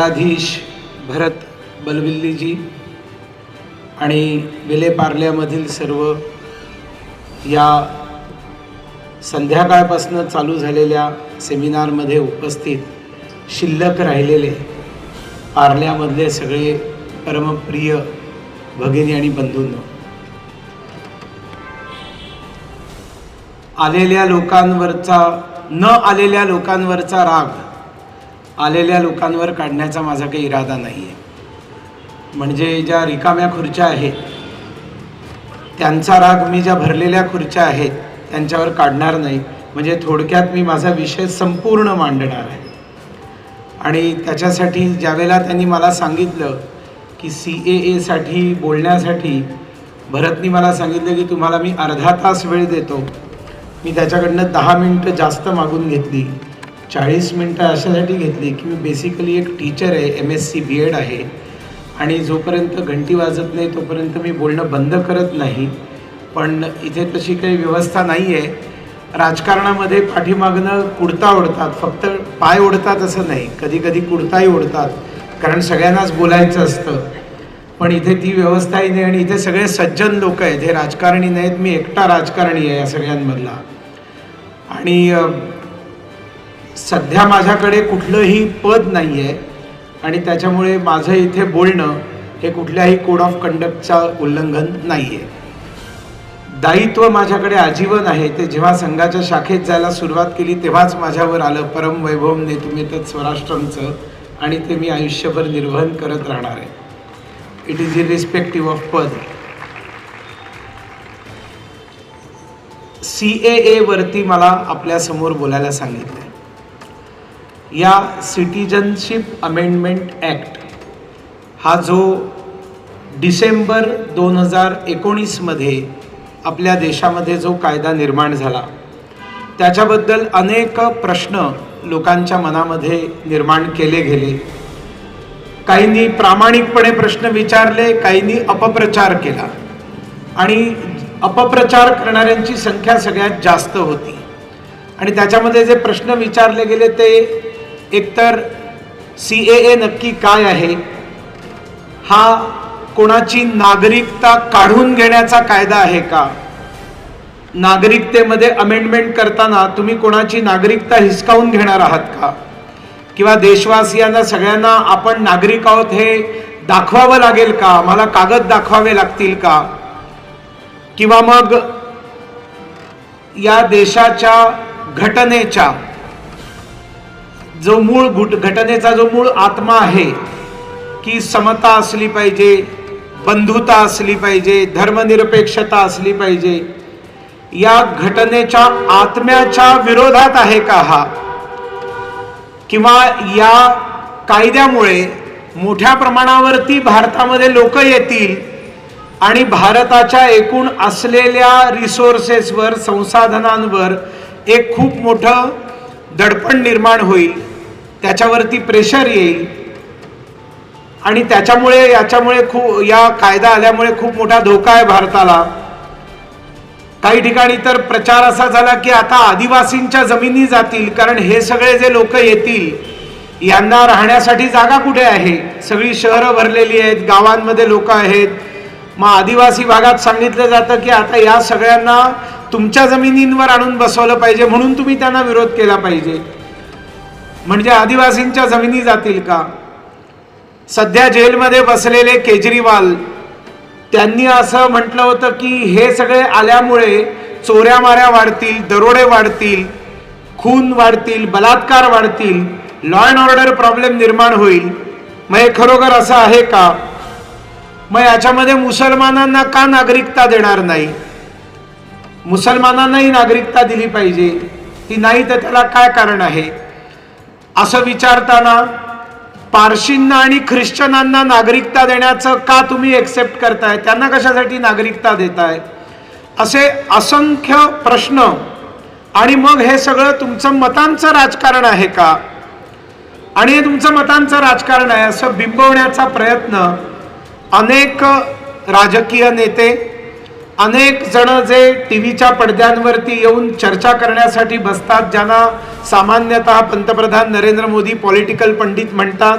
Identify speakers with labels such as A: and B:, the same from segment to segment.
A: नगराधीश भरत बलविल्लीजी आणि विलेपार्ल्यामधील सर्व या संध्याकाळपासून चालू झालेल्या सेमिनारमध्ये उपस्थित शिल्लक राहिलेले पार्ल्यामधले सगळे परमप्रिय भगिनी आणि बंधूंनो, आलेल्या लोकांवरचा न आलेल्या लोकांवरचा राग आलेल्या लोकांवर काढण्याचा माझा काही इरादा नाही आहे. म्हणजे ज्या रिकाम्या खुर्च्या आहेत त्यांचा राग मी ज्या भरलेल्या खुर्च्या आहेत त्यांच्यावर काढणार नाही. म्हणजे थोडक्यात मी माझा विषय संपूर्ण मांडणार आहे. आणि त्याच्यासाठी ज्यावेळेला त्यांनी मला सांगितलं की CAA बोलण्यासाठी भरतनी मला सांगितलं की तुम्हाला मी अर्धा तास वेळ देतो, मी त्याच्याकडनं 10 मिनटं जास्त मागून घेतली. 40 मिनटं अशासाठी घेतली की मी बेसिकली एक टीचर आहे, MSc BEd आहे आणि जोपर्यंत घंटी वाजत नाही तोपर्यंत मी बोलणं बंद करत नाही. पण इथे तशी काही व्यवस्था नाही आहे. राजकारणामध्ये पाठीमागणं कुडता ओढतात, फक्त पाय ओढतात असं नाही, कधी कधी कुडताही ओढतात, कारण सगळ्यांनाच बोलायचं असतं. पण इथे ती व्यवस्थाही नाही आणि इथे सगळे सज्जन लोक आहेत, हे राजकारणी नाहीत. मी एकटा राजकारणी आहे या सगळ्यांमधला. आणि सध्या माझ्याकडे कुठलंही पद नाही आहे आणि त्याच्यामुळे माझं इथे बोलणं हे कुठल्याही कोड ऑफ कंडक्टचं उल्लंघन नाही आहे. दायित्व माझ्याकडे आजीवन आहे. ते जेव्हा संघाच्या शाखेत जायला सुरुवात केली तेव्हाच माझ्यावर आलं, परम वैभवम नेतुमेतत् स्वराष्ट्रमचं, आणि ते मी आयुष्यभर निर्वहन करत राहणार आहे. इट इज इरिस्पेक्टिव्ह ऑफ पद. CAA वरती मला आपल्यासमोर बोलायला सांगितलं. या सिटिझनशिप अमेंडमेंट ॲक्ट हा जो डिसेंबर 2019मध्ये आपल्या देशामध्ये जो कायदा निर्माण झाला त्याच्याबद्दल अनेक प्रश्न लोकांच्या मनामध्ये निर्माण केले गेले. काहींनी प्रामाणिकपणे प्रश्न विचारले, काहींनी अपप्रचार केला आणि अपप्रचार करणाऱ्यांची संख्या सगळ्यात जास्त होती. आणि त्याच्यामध्ये जे प्रश्न विचारले गेले ते एकतर CAA नक्की काय आहे, हा कोणाची नागरिकता काढून घेण्याचा कायदा आहे का, नागरिकतेमध्ये अमेंडमेंट करताना तुम्ही कोणाची नागरिकता हिसकावून घेणार आहात का, किंवा देशवासियांना सगळ्यांना आपण नागरिक आहोत हे दाखवावं लागेल का, आम्हाला कागद दाखवावे लागतील का, किंवा मग या देशाच्या घटनेचा जो मूळ आत्मा आहे की समता असली पाहिजे, बंधुता असली पाहिजे, धर्मनिरपेक्षता असली पाहिजे, या घटनेच्या आत्म्याच्या विरोधात आहे का हा, किंवा या कायद्यामुळे मोठ्या प्रमाणावरती भारतामध्ये लोक येतील आणि भारताच्या एकूण असलेल्या रिसोर्सेसवर, संसाधनांवर एक खूप मोठं दडपण निर्माण होईल, त्याच्यावरती प्रेशर येईल आणि याच्यामुळे या कायदा आल्यामुळे खूप मोठा धोका आहे भारताला. काही ठिकाणी तर प्रचार असा झाला की आता आदिवासींच्या जमिनी जातील, कारण हे सगळे जे लोक येतील यांना राहण्यासाठी जागा कुठे आहे, सगळी शहरं भरलेली आहेत, गावांमध्ये लोक आहेत. मग आदिवासी भागात सांगितलं जातं की आता या सगळ्यांना तुमच्या जमिनींवर आणून बसवलं पाहिजे, म्हणून तुम्ही त्यांना विरोध केला पाहिजे. म्हणजे आदिवासींच्या जमिनी जातील का? सध्या जेलमध्ये बसलेले केजरीवाल त्यांनी असं म्हटलं होतं की हे सगळे आल्यामुळे चोऱ्या माऱ्या वाढतील, दरोडे वाढतील, खून वाढतील, बलात्कार वाढतील, लॉ अँड ऑर्डर प्रॉब्लेम निर्माण होईल. मग हे खरोखर असं आहे का? मग याच्यामध्ये मुसलमानांना का नागरिकता देणार नाही? मुसलमानांनाही नागरिकता दिली पाहिजे, ती नाही तर त्याला काय कारण आहे? असं विचारताना पारशींना आणि ख्रिश्चनांना नागरिकता देण्याचं का तुम्ही एक्सेप्ट करताय, त्यांना कशासाठी नागरिकता देताय? असे असंख्य प्रश्न. आणि मग हे सगळं तुमचं मतांचं राजकारण आहे का? आणि हे तुमचं मतांचं राजकारण आहे असं बिंबवण्याचा प्रयत्न अनेक राजकीय नेते, अनेक जण जे टीव्हीच्या पडद्यांवरती येऊन चर्चा करण्यासाठी बसतात, ज्यांना सामान्यतः पंतप्रधान नरेंद्र मोदी पॉलिटिकल पंडित म्हणतात,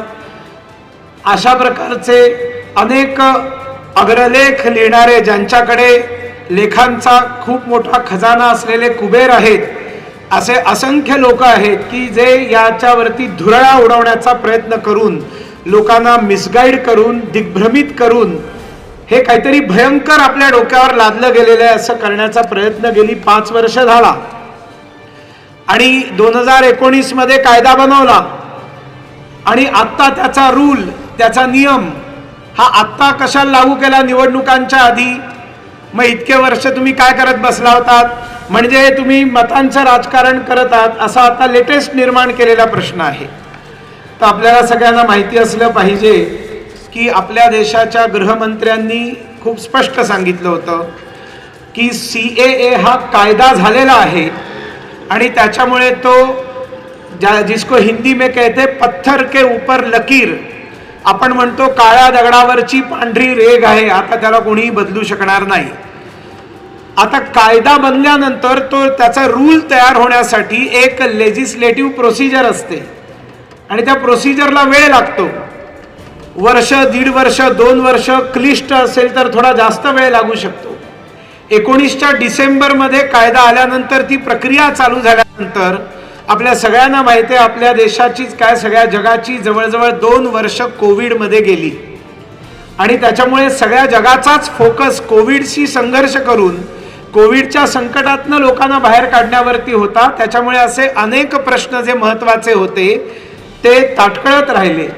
A: अशा प्रकारचे अनेक अग्रलेख लिहिणारे, ज्यांच्याकडे लेखांचा खूप मोठा खजाना असलेले कुबेर आहेत, असे असंख्य लोक आहेत की जे याच्यावरती धुरळा उडवण्याचा प्रयत्न करून, लोकांना मिसगाईड करून, दिग्भ्रमित करून हे काहीतरी भयंकर आपल्या डोक्यावर लादलं गेलेलं आहे असं करण्याचा प्रयत्न गेली 5 वर्ष झाला. आणि 2019 मध्ये कायदा बनवला आणि आत्ता त्याचा रूल, त्याचा नियम हा आत्ता कशाला लागू केला निवडणुकांच्या आधी? मग इतके वर्ष तुम्ही काय करत बसला होतात? म्हणजे तुम्ही मतांचं राजकारण करत आहात असा आता लेटेस्ट निर्माण केलेला प्रश्न आहे. तर आपल्याला सगळ्यांना माहिती असलं पाहिजे की आपल्या देशाच्या गृहमंत्र्यांनी खूप स्पष्ट सांगितलं होतं की CAA हा कायदा झालेला आहे आणि त्याच्यामुळे तो जिसको हिंदी में कहते पत्थर के ऊपर लकीर, आपण म्हणतो काळ्या दगडावरची पांढरी रेघ आहे, आता त्याला कोणीही बदलू शकणार नाही. आता कायदा बनल्यानंतर तो त्याचा रूल तयार होण्यासाठी एक लेजिस्लेटिव्ह प्रोसिजर असते आणि त्या प्रोसिजरला वेळ लागतो. वर्ष, 1.5 वर्ष, 2 वर्ष, क्लिष्ट असेल तर थोडा जास्त वेळ लागू शकतो. 19च्या डिसेंबरमध्ये कायदा आल्यानंतर ती प्रक्रिया चालू झाल्यानंतर आपल्या सगळ्यांना माहिती आहे आपल्या देशाचीच काय सगळ्या जगाची जवळजवळ 2 वर्ष कोविडमध्ये गेली आणि त्याच्यामुळे सगळ्या जगाचाच फोकस कोविडशी संघर्ष करून कोविडच्या संकटातनं लोकांना बाहेर काढण्यावरती होता. त्याच्यामुळे असे अनेक प्रश्न जे महत्त्वाचे होते ते ताटकळत राहिले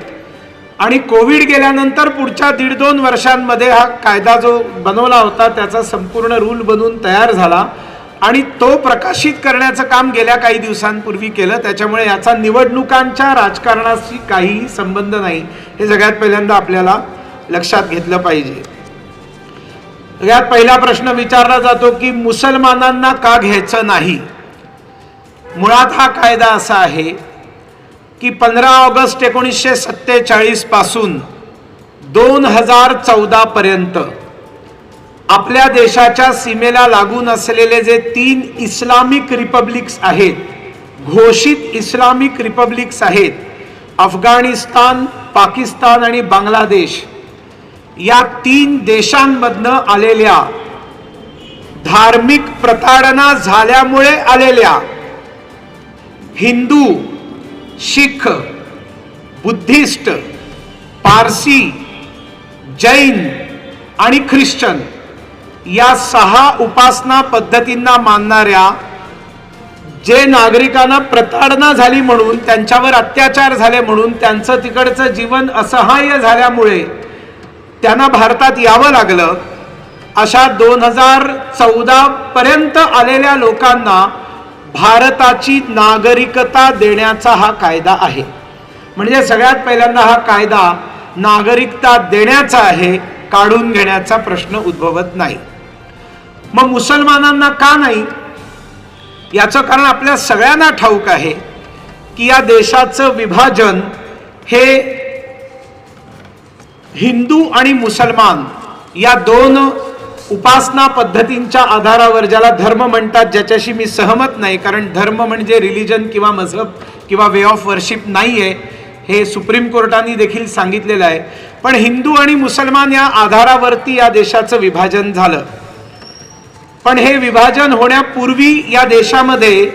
A: आणि कोविड गेल्यानंतर पुढच्या 1.5-2 वर्षांमध्ये हा कायदा जो बनवला होता त्याचा संपूर्ण रूल बनून तयार झाला आणि तो प्रकाशित करण्याचं काम गेल्या काही दिवसांपूर्वी केलं. त्याच्यामुळे याचा निवडणुकांच्या राजकारणाशी काहीही संबंध नाही, हे सगळ्यात पहिल्यांदा आपल्याला लक्षात घेतलं पाहिजे. सगळ्यात पहिला प्रश्न विचारला जातो की मुसलमानांना का घ्यायचं नाही. मुळात हा कायदा असा आहे की 15 ऑगस्ट 1947 पासून 2014 पर्यंत आपल्या देशाच्या सीमेला लागून असलेले जे 3 इस्लामिक रिपब्लिक्स आहेत, घोषित इस्लामिक रिपब्लिक्स आहेत, अफगाणिस्तान, पाकिस्तान आणि बांगलादेश, या 3 देशांमधनं आलेल्या धार्मिक प्रताडणा झाल्यामुळे आलेल्या हिंदू, शीख, बुद्धिस्ट, पारसी, जैन आणि ख्रिश्चन या 6 उपासना पद्धतींना मानणाऱ्या जे नागरिकांना प्रताडणा झाली म्हणून, त्यांच्यावर अत्याचार झाले म्हणून, त्यांचं तिकडचं जीवन असहाय्य झाल्यामुळे त्यांना भारतात यावं लागलं, अशा 2014 पर्यंत आलेल्या लोकांना भारताची नागरिकता देण्याचा हा कायदा आहे. म्हणजे सगळ्यात पहिल्यांदा हा कायदा नागरिकता देण्याचा आहे, काढून घेण्याचा प्रश्न उद्भवत नाही. मग मुसलमानांना का नाही? याचं कारण आपल्या सगळ्यांना ठाऊक आहे की या देशाचं विभाजन हे हिंदू आणि मुसलमान या 2 उपासना पद्धतींच्या आधारावर, ज्याला धर्म म्हणतात, ज्याच्याशी मी सहमत नाही, कारण धर्म म्हणजे रिलिजन किंवा मजहब किंवा वे ऑफ वर्शिप नाही आहे, हे सुप्रीम कोर्टाने देखील सांगितलेलं आहे. पण हिंदू आणि मुसलमान या आधारावरती या देशाचं विभाजन झालं. पण हे विभाजन होण्यापूर्वी या देशामध्ये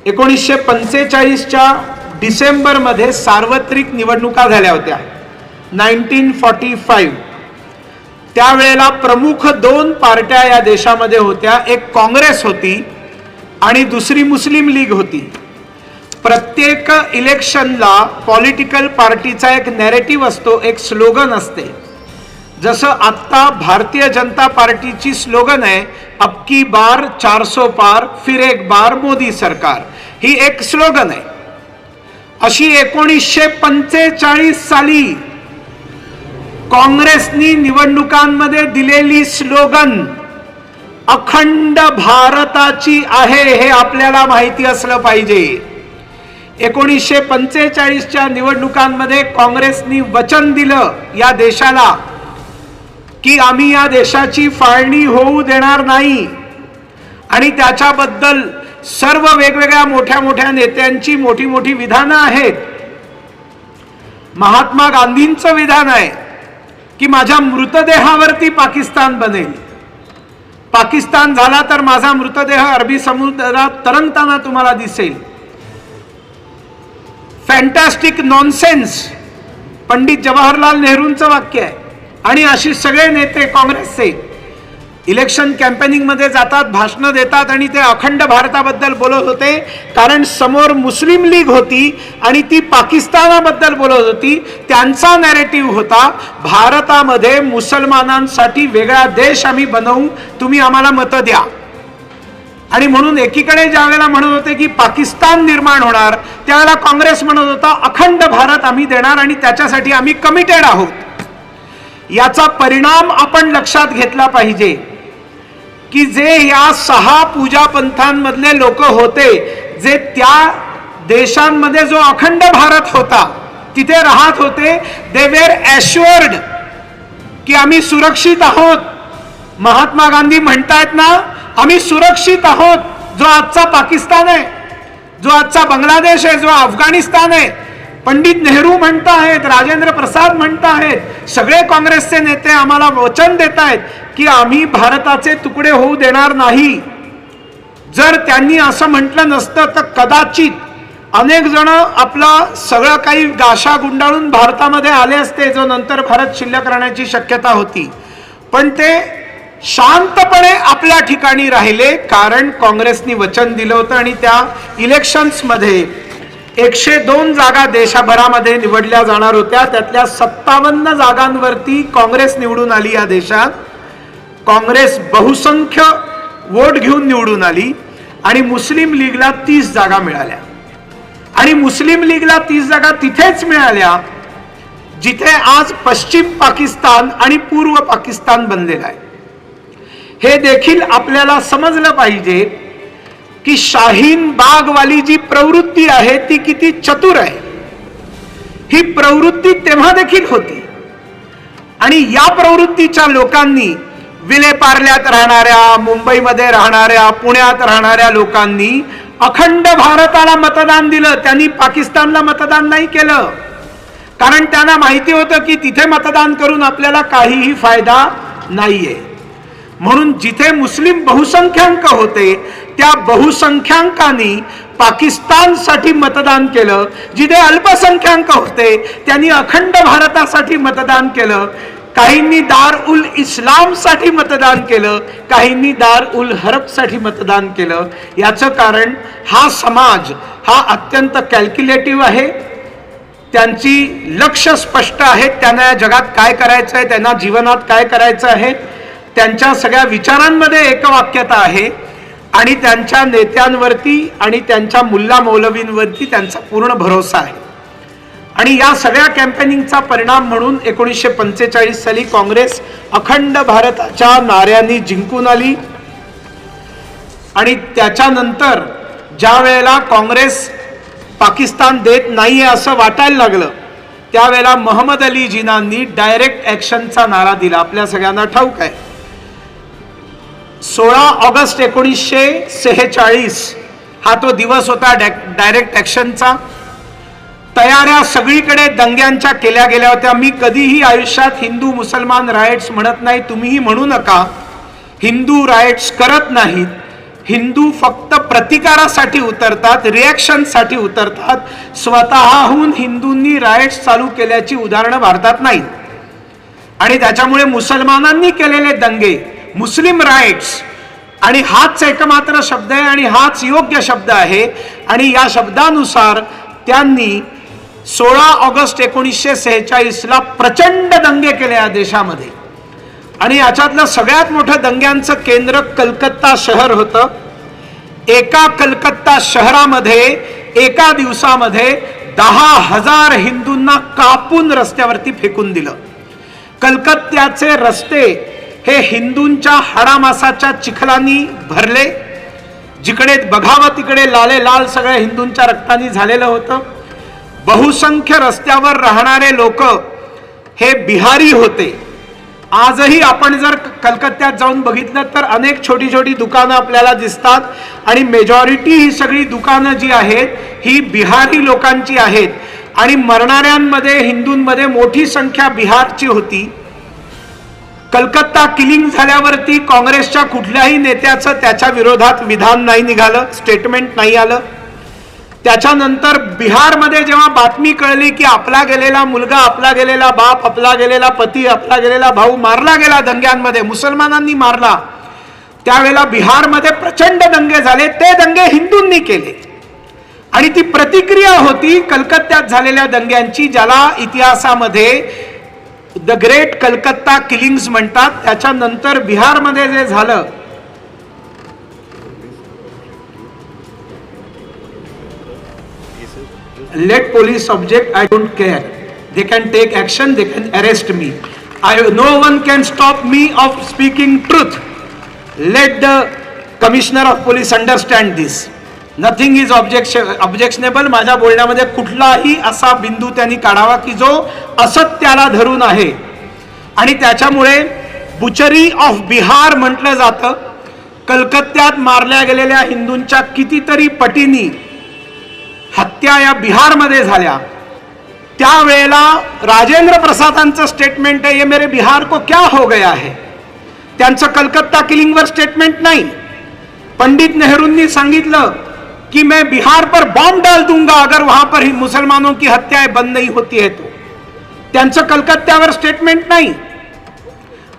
A: 1945च्या डिसेंबरमध्ये सार्वत्रिक निवडणुका झाल्या होत्या, 1945. त्यावेळेला प्रमुख 2 पार्ट्या या देशामध्ये होत्या, एक काँग्रेस होती आणि दुसरी मुस्लिम लीग होती. प्रत्येक इलेक्शनला पॉलिटिकल पार्टीचा एक नॅरेटिव्ह असतो, एक स्लोगन असते. जसं आत्ता भारतीय जनता पार्टीची स्लोगन आहे, अब की बार 400 पार, फिर एक बार मोदी सरकार, ही एक स्लोगन आहे. अशी 1945 साली काँग्रेसनी निवडणुकांमध्ये दिलेली स्लोगन अखंड भारताची आहे, हे आपल्याला माहिती असलं पाहिजे. 1945च्या निवडणुकांमध्ये काँग्रेसनी वचन दिलं या देशाला की आम्ही या देशाची फाळणी होऊ देणार नाही आणि त्याच्याबद्दल सर्व वेगवेगळ्या मोठ्या मोठ्या नेत्यांची मोठी मोठी विधानं आहेत. महात्मा गांधींचं विधान आहे की माझ्या मृतदेहावरती पाकिस्तान बनेल, पाकिस्तान झाला तर माझा मृतदेह अरबी समुद्रात तरंगताना तुम्हाला दिसेल. फॅन्टॅस्टिक नॉनसेन्स पंडित जवाहरलाल नेहरूंचं वाक्य आहे. आणि अशी सगळे नेते काँग्रेसचे इलेक्शन कॅम्पेनिंग मध्ये जातात, भाषणं देतात आणि ते अखंड भारताबद्दल बोलत होते, कारण समोर मुस्लिम लीग होती आणि ती पाकिस्तानाबद्दल बोलत होती. त्यांचा नॅरेटिव्ह होता भारतामध्ये मुसलमानांसाठी वेगळा देश आम्ही बनवू, तुम्ही आम्हाला मतं द्या. आणि म्हणून एकीकडे ज्या वेळेला म्हणत होते की पाकिस्तान निर्माण होणार, त्यावेळेला काँग्रेस म्हणत होता अखंड भारत आम्ही देणार आणि त्याच्यासाठी आम्ही कमिटेड आहोत. याचा परिणाम आपण लक्षात घेतला पाहिजे की जे या 6 पूजा पंथांमधले लोक होते, जे त्या देशांमध्ये जो अखंड भारत होता तिथे राहत होते, दे वेर ॲश्युअर्ड की आम्ही सुरक्षित आहोत. महात्मा गांधी म्हणतायत ना, आम्ही सुरक्षित आहोत. जो आजचा पाकिस्तान आहे, जो आजचा बांगलादेश आहे, जो अफगाणिस्तान आहे, पंडित नेहरू म्हणता आहेत, राजेंद्र प्रसाद म्हणता आहेत, सगळे काँग्रेसचे नेते आम्हाला वचन देत आहेत की आम्ही भारताचे तुकडे होऊ देणार नाही. जर त्यांनी असं म्हटलं नसतं तर कदाचित अनेक जण आपला सगळं काही गाशा गुंडाळून भारतामध्ये आले असते, जो नंतर भारत शिल्लक राहण्याची शक्यता होती. पण ते शांतपणे आपल्या ठिकाणी राहिले, कारण काँग्रेसनी वचन दिलं होतं. आणि त्या इलेक्शन्समध्ये 102 जागा देशभरामध्ये निवडल्या जाणार होत्या. त्यातल्या 57 जागांवरती काँग्रेस निवडून आली. या देशात काँग्रेस बहुसंख्य वोट घेऊन निवडून आली आणि मुस्लिम लीगला 30 जागा मिळाल्या. आणि मुस्लिम लीगला 30 जागा तिथेच मिळाल्या जिथे आज पश्चिम पाकिस्तान आणि पूर्व पाकिस्तान बनलेला आहे. हे देखील आपल्याला समजलं पाहिजे की शाहीन बागवाली जी प्रवृत्ती आहे ती किती चतुर आहे. ही प्रवृत्ती तेव्हा देखील होती आणि या प्रवृत्तीच्या लोकांनी, विलेपार्ल्यात राहणाऱ्या, मुंबईमध्ये राहणाऱ्या, पुण्यात राहणाऱ्या लोकांनी अखंड भारताला मतदान दिलं. त्यांनी पाकिस्तानला मतदान नाही केलं, कारण त्यांना माहिती होतं की तिथे मतदान करून आपल्याला काहीही फायदा नाहीये. म्हणून जिथे मुस्लिम बहुसंख्याक होते त्या बहुसंख्याकांनी पाकिस्तानसाठी मतदान केलं. जिथे अल्पसंख्याक होते त्यांनी अखंड भारतासाठी मतदान केलं. काहींनी दार उल इस्लामसाठी मतदान केलं, काहींनी दार उल हरबसाठी मतदान केलं. याचं कारण हा समाज हा अत्यंत कॅल्क्युलेटिव्ह आहे. त्यांची लक्ष स्पष्ट आहेत, त्यांना या जगात काय करायचं आहे, त्यांना जीवनात काय करायचं आहे, त्यांच्या सगळ्या विचारांमध्ये एकवाक्यता आहे आणि त्यांच्या नेत्यांवरती आणि त्यांच्या मुल्ला मौलवींवरती त्यांचा पूर्ण भरोसा आहे. आणि या सगळ्या कॅम्पेनिंगचा परिणाम म्हणून 1945 साली काँग्रेस अखंड भारताच्या नाऱ्यांनी जिंकून आली. आणि त्याच्यानंतर ज्या वेळेला काँग्रेस पाकिस्तान देत नाहीये असं वाटायला लागलं, त्यावेळेला मोहम्मद अली जिनांनी डायरेक्ट ॲक्शनचा नारा दिला. आपल्या सगळ्यांना ठाऊक आहे, 16 ऑगस्ट 1946 हा तो दिवस होता डायरेक्ट ॲक्शनचा. तयाऱ्या सगळीकडे दंग्यांच्या केल्या गेल्या होत्या. मी कधीही आयुष्यात हिंदू मुसलमान रायट्स म्हणत नाही, तुम्हीही म्हणू नका. हिंदू रायट्स करत नाहीत. हिंदू फक्त प्रतिकारासाठी उतरतात, रिॲक्शनसाठी उतरतात. स्वतःहून हिंदूंनी रायट्स चालू केल्याची उदाहरणं भारतात नाहीत. आणि त्याच्यामुळे मुसलमानांनी केलेले दंगे मुस्लिम रायट्स, आणि हाच एकमात्र शब्द आहे आणि हाच योग्य शब्द आहे. आणि या शब्दानुसार त्यांनी 16 ऑगस्ट 1946 ला प्रचंड दंगे केले या देशामध्ये. आणि याच्यातलं सगळ्यात मोठं दंग्यांचं केंद्र कलकत्ता शहर होतं. एका कलकत्ता शहरामध्ये एका दिवसामध्ये 10,000 हिंदूंना कापून रस्त्यावरती फेकून दिलं. कलकत्त्याचे रस्ते हे हिंदूंच्या हाडामासाच्या चिखलांनी भरले. जिकडे बघावं तिकडे लाले लाल सगळ्या हिंदूंच्या रक्तानी झालेलं होतं. बहुसंख्य रस्त्यावर राहणारे लोक हे बिहारी होते. आजही आपण जर कलकत्त्यात जाऊन बघितलं तर अनेक छोटी छोटी दुकानं आपल्याला दिसतात आणि मेजॉरिटी ही सगळी दुकानं जी आहेत ही बिहारी लोकांची आहेत. आणि मरणाऱ्यांमध्ये हिंदूंमध्ये मोठी संख्या बिहारची होती. कलकत्ता किलिंग झाल्यावरती काँग्रेसच्या कुठल्याही नेत्याचं त्याच्या विरोधात विधान नाही निघालं, स्टेटमेंट नाही आलं. त्याच्यानंतर बिहारमध्ये जेव्हा बातमी कळली की आपला गेलेला मुलगा, आपला गेलेला बाप, आपला गेलेला पती, आपला गेलेला भाऊ मारला गेला दंग्यांमध्ये, मुसलमानांनी मारला, त्यावेळेला बिहारमध्ये प्रचंड दंगे झाले. ते दंगे हिंदूंनी केले आणि ती प्रतिक्रिया होती कलकत्त्यात झालेल्या दंग्यांची, ज्याला इतिहासामध्ये द ग्रेट कलकत्ता किलिंग्स म्हणतात. त्याच्यानंतर बिहारमध्ये जे झालं, let police object, I don't care, they can take action, they can arrest me, no one can stop me of speaking truth. Let the commissioner of police understand this. Nothing is objectionable. माझ्या बोलण्यामध्ये कुठलाही असा बिंदू त्यांनी काढावा की जो असत्याला धरून आहे. आणि त्याच्यामुळे बुचरी ऑफ बिहार म्हटलं जातं. कलकत्त्यात मारल्या गेलेल्या हिंदूंच्या कितीतरी पटींनी हत्या या बिहारमध्ये झाल्या. त्यावेळेला राजेंद्र प्रसादांचं स्टेटमेंट आहे, ये मेरे बिहार को क्या हो गया है. त्यांचं कलकत्ता किलिंगवर स्टेटमेंट नाही. पंडित नेहरूंनी सांगितलं कि मैं बिहार पर बॉम्ब डाल दूंगा अगर वहां पर ही मुसलमानों की हत्याएं बंद नहीं होती है तो. त्यांचं कलकत्त्यावर स्टेटमेंट नाही.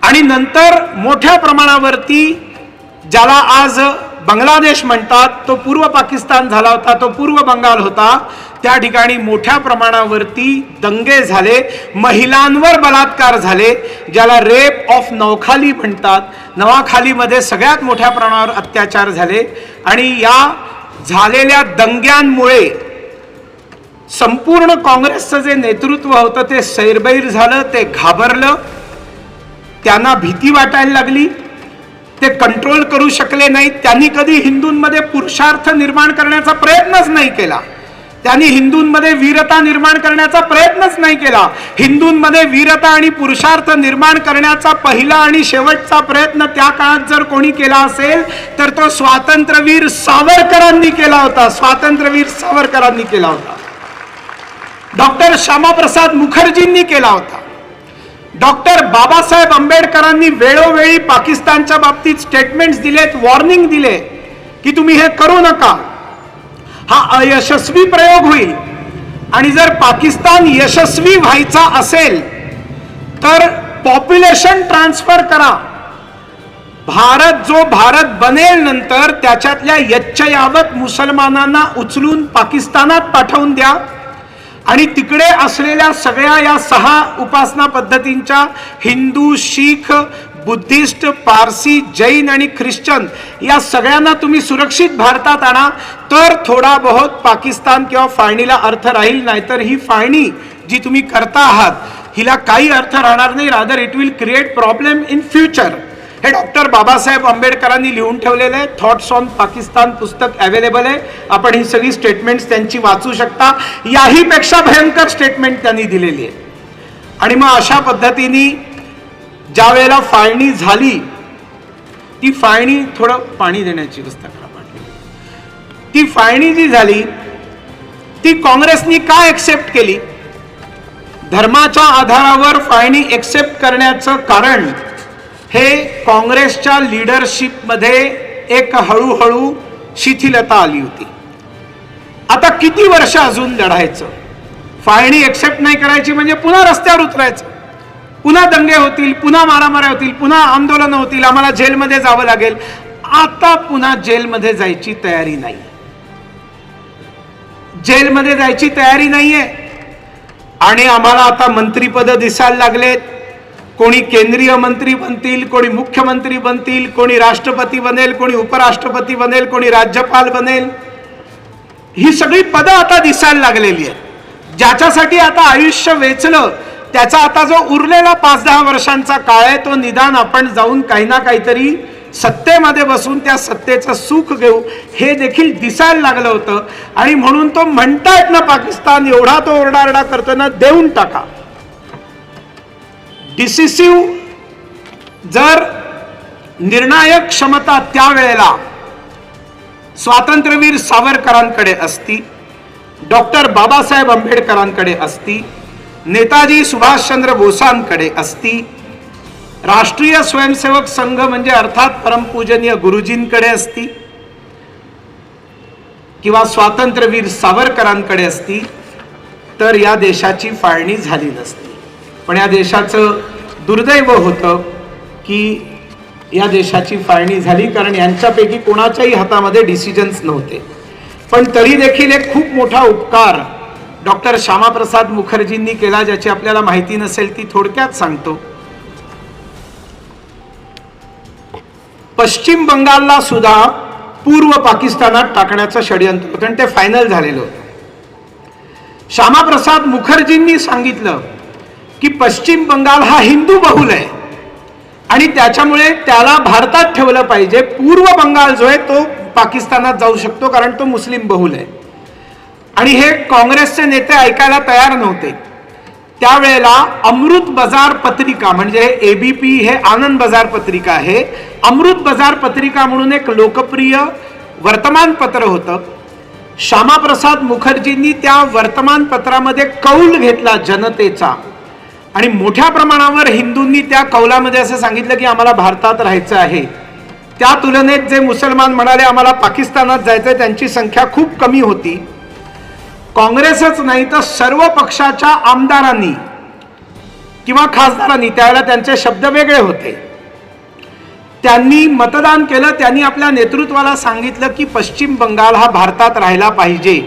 A: आणि नंतर मोठ्या प्रमाणावरती ज्याला आज बांगलादेश म्हणतात, तो पूर्व पाकिस्तान झाला होता, तो पूर्व बंगाल होता, त्या ठिकाणी मोठ्या प्रमाणावरती दंगे झाले, महिलांवर बलात्कार झाले, ज्याला रेप ऑफ नौखाली म्हणतात. नवाखालीमध्ये सगळ्यात मोठ्या प्रमाणावर अत्याचार झाले. आणि या झालेल्या दंग्यांमुळे संपूर्ण काँग्रेसचं जे नेतृत्व होतं ते सैरबैर झालं, ते घाबरलं, त्यांना भीती वाटायला लागली, ते कंट्रोल करू शकले नाहीत. त्यांनी कधी हिंदूंमध्ये पुरुषार्थ निर्माण करण्याचा प्रयत्नच नाही केला. त्यांनी हिंदूंमध्ये वीरता निर्माण करण्याचा प्रयत्नच नाही केला. हिंदूंमध्ये वीरता आणि पुरुषार्थ निर्माण करण्याचा पहिला आणि शेवटचा प्रयत्न त्या काळात जर कोणी केला असेल तर तो स्वातंत्र्यवीर सावरकरांनी केला होता. स्वातंत्र्यवीर सावरकरांनी केला होता. डॉक्टर श्यामाप्रसाद मुखर्जींनी केला होता. डॉक्टर बाबासाहेब आंबेडकरांनी वेळोवेळी पाकिस्तानच्या बाबतीत स्टेटमेंट्स दिलेत, वॉर्निंग दिले की तुम्ही हे करू नका, हा अयशस्वी प्रयोग होईल. आणि जर पाकिस्तान यशस्वी व्हायचा असेल तर पॉप्युलेशन ट्रान्सफर करा. जो भारत बनेल नंतर त्याच्यातल्या यच्चयावत मुसलमानांना उचलून पाकिस्तानात पाठवून द्या आणि तिकडे असलेल्या सगळ्या या 6 उपासना पद्धतींच्या हिंदू, शीख, बुद्धिस्ट, पारसी, जैन आणि ख्रिश्चन या सगळ्यांना तुम्ही सुरक्षित भारतात आणा, तर थोडा बहुत पाकिस्तान किंवा फाळणीला अर्थ राहील. नाहीतर ही फाळणी जी तुम्ही करता आहात हिला काही अर्थ राहणार नाही. Rather it will create problem in future. हे डॉक्टर बाबासाहेब आंबेडकरांनी लिहून ठेवलेलं आहे. थॉट्स ऑन पाकिस्तान पुस्तक अवेलेबल आहे. आपण ही सगळी स्टेटमेंट्स त्यांची वाचू शकता. याही पेक्षा भयंकर स्टेटमेंट त्यांनी दिलेली आहे. आणि मग अशा पद्धतीने ज्या वेळेला फाळणी झाली, ती फाळणी, थोडं पाणी देण्याची व्यवस्था करा पाटील. ती फाळणी जी झाली ती काँग्रेसनी का एक्सेप्ट केली? धर्माच्या आधारावर फाळणी एक्सेप्ट करण्याचं कारण हे काँग्रेसच्या लीडरशिपमध्ये एक हळूहळू शिथिलता आली होती. आता किती वर्ष अजून लढायचं? फाळणी एक्सेप्ट नाही करायची म्हणजे पुन्हा रस्त्यावर उतरायचं, पुन्हा दंगे होतील, पुन्हा मारामाऱ्या होतील, पुन्हा आंदोलन होतील, आम्हाला जेलमध्ये जावं लागेल. आता पुन्हा जेलमध्ये जायची तयारी नाही. जेलमध्ये जायची तयारी नाहीये. आणि आम्हाला आता मंत्रीपद दिसायला लागलेत. कोणी केंद्रीय मंत्री बनतील, कोणी मुख्यमंत्री बनतील, कोणी राष्ट्रपती बनेल, कोणी उपराष्ट्रपती बनेल, कोणी राज्यपाल बनेल. ही सगळी पदं आता दिसायला लागलेली आहेत. ज्याच्यासाठी आता आयुष्य वेचलं त्याचा आता जो उरलेला 5-10 वर्षांचा काळ आहे तो निदान आपण जाऊन काही ना काहीतरी सत्तेमध्ये बसून त्या सत्तेचं सुख घेऊ, हे देखील दिसायला लागलं होतं. आणि म्हणून तो म्हणतायत ना, पाकिस्तान एवढा तो ओरडारडा करतो ना, देऊन टाका. डिसिसिव्ह जर निर्णायक क्षमता त्यावेळेला स्वातंत्र्यवीर सावरकरांकडे असती डॉक्टर बाबासाहेब आंबेडकरांकडे असती, नेताजी सुभाषचंद्र बोसांकडे असती, राष्ट्रीय स्वयंसेवक संघ म्हणजे अर्थात परमपूजनीय गुरुजींकडे असती, किंवा स्वातंत्र्यवीर सावरकरांकडे असती, तर या देशाची फाळणी झाली नसती. पण या देशाचं दुर्दैव होतं की या देशाची फाळणी झाली, कारण यांच्यापैकी कोणाच्याही हातामध्ये डिसिजन्स नव्हते. पण तरी देखील एक खूप मोठा उपकार डॉक्टर श्यामाप्रसाद मुखर्जींनी केला, ज्याची आपल्याला माहिती नसेल ती थोडक्यात सांगतो. पश्चिम बंगालला सुद्धा पूर्व पाकिस्तानात टाकण्याचं षडयंत्र होतं आणि ते फायनल झालेलं होतं. श्यामाप्रसाद मुखर्जींनी सांगितलं की पश्चिम बंगाल हा हिंदू बहुल आहे आणि त्याच्यामुळे त्याला भारतात ठेवलं पाहिजे. पूर्व बंगाल जो आहे तो पाकिस्तानात जाऊ शकतो कारण तो मुस्लिम बहुल आहे. आणि हे काँग्रेसचे नेते ऐकायला तयार नव्हते. त्यावेळेला अमृत बाजार पत्रिका, म्हणजे एबीपी हे आनंद बाजार पत्रिका आहे, अमृत बाजार पत्रिका म्हणून एक लोकप्रिय वर्तमानपत्र होतं. श्यामाप्रसाद मुखर्जींनी त्या वर्तमानपत्रामध्ये कौल घेतला जनतेचा आणि मोठ्या प्रमाणावर हिंदूंनी त्या कौलामध्ये असं सांगितलं की आम्हाला भारतात राहायचं आहे. त्या तुलनेत जे मुसलमान म्हणाले आम्हाला पाकिस्तानात जायचं, त्यांची संख्या खूप कमी होती. काँग्रेसच नाही तर सर्व पक्षाच्या आमदारांनी किंवा खासदारांनी, त्यावेळेला त्यांचे शब्द वेगळे होते, त्यांनी मतदान केलं. त्यांनी आपल्या नेतृत्वाला सांगितलं की पश्चिम बंगाल हा भारतात राहायला पाहिजे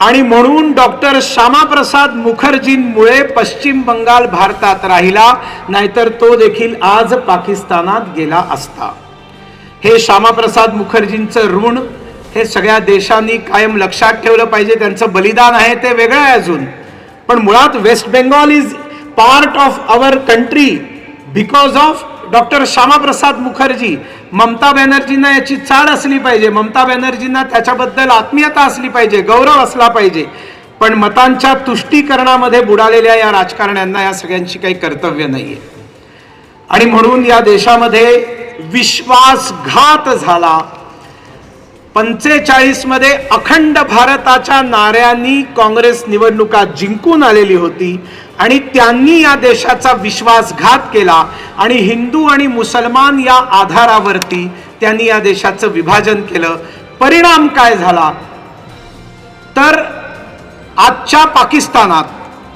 A: आणि म्हणून डॉक्टर श्यामाप्रसाद मुखर्जींमुळे पश्चिम बंगाल भारतात राहिला, नाहीतर तो देखील आज पाकिस्तानात गेला असता. हे श्यामाप्रसाद मुखर्जींचं ऋण हे सगळ्या देशांनी कायम लक्षात ठेवलं पाहिजे. त्यांचं बलिदान आहे ते वेगळं आहे अजून, पण मुळात West Bengal is part of our country because of doctor Shyamaprasad Mukherjee. Mamata बॅनर्जींना याची चाड असली पाहिजे, ममता बॅनर्जींना त्याच्याबद्दल आत्मीयता असली पाहिजे, गौरव असला पाहिजे. पण मतांच्या तुष्टीकरणामध्ये बुडालेल्या या राजकारण्यांना या सगळ्यांची काही कर्तव्य नाहीये. आणि म्हणून या देशामध्ये विश्वासघात झाला. 45 मध्ये अखंड भारताच्या नाऱ्यांनी काँग्रेस निवडणुका जिंकून आलेली होती आणि त्यांनी या देशाचा विश्वासघात केला आणि हिंदू आणि मुसलमान या आधारावरती त्यांनी या देशाचं विभाजन केलं. परिणाम काय झाला तर आजच्या पाकिस्तानात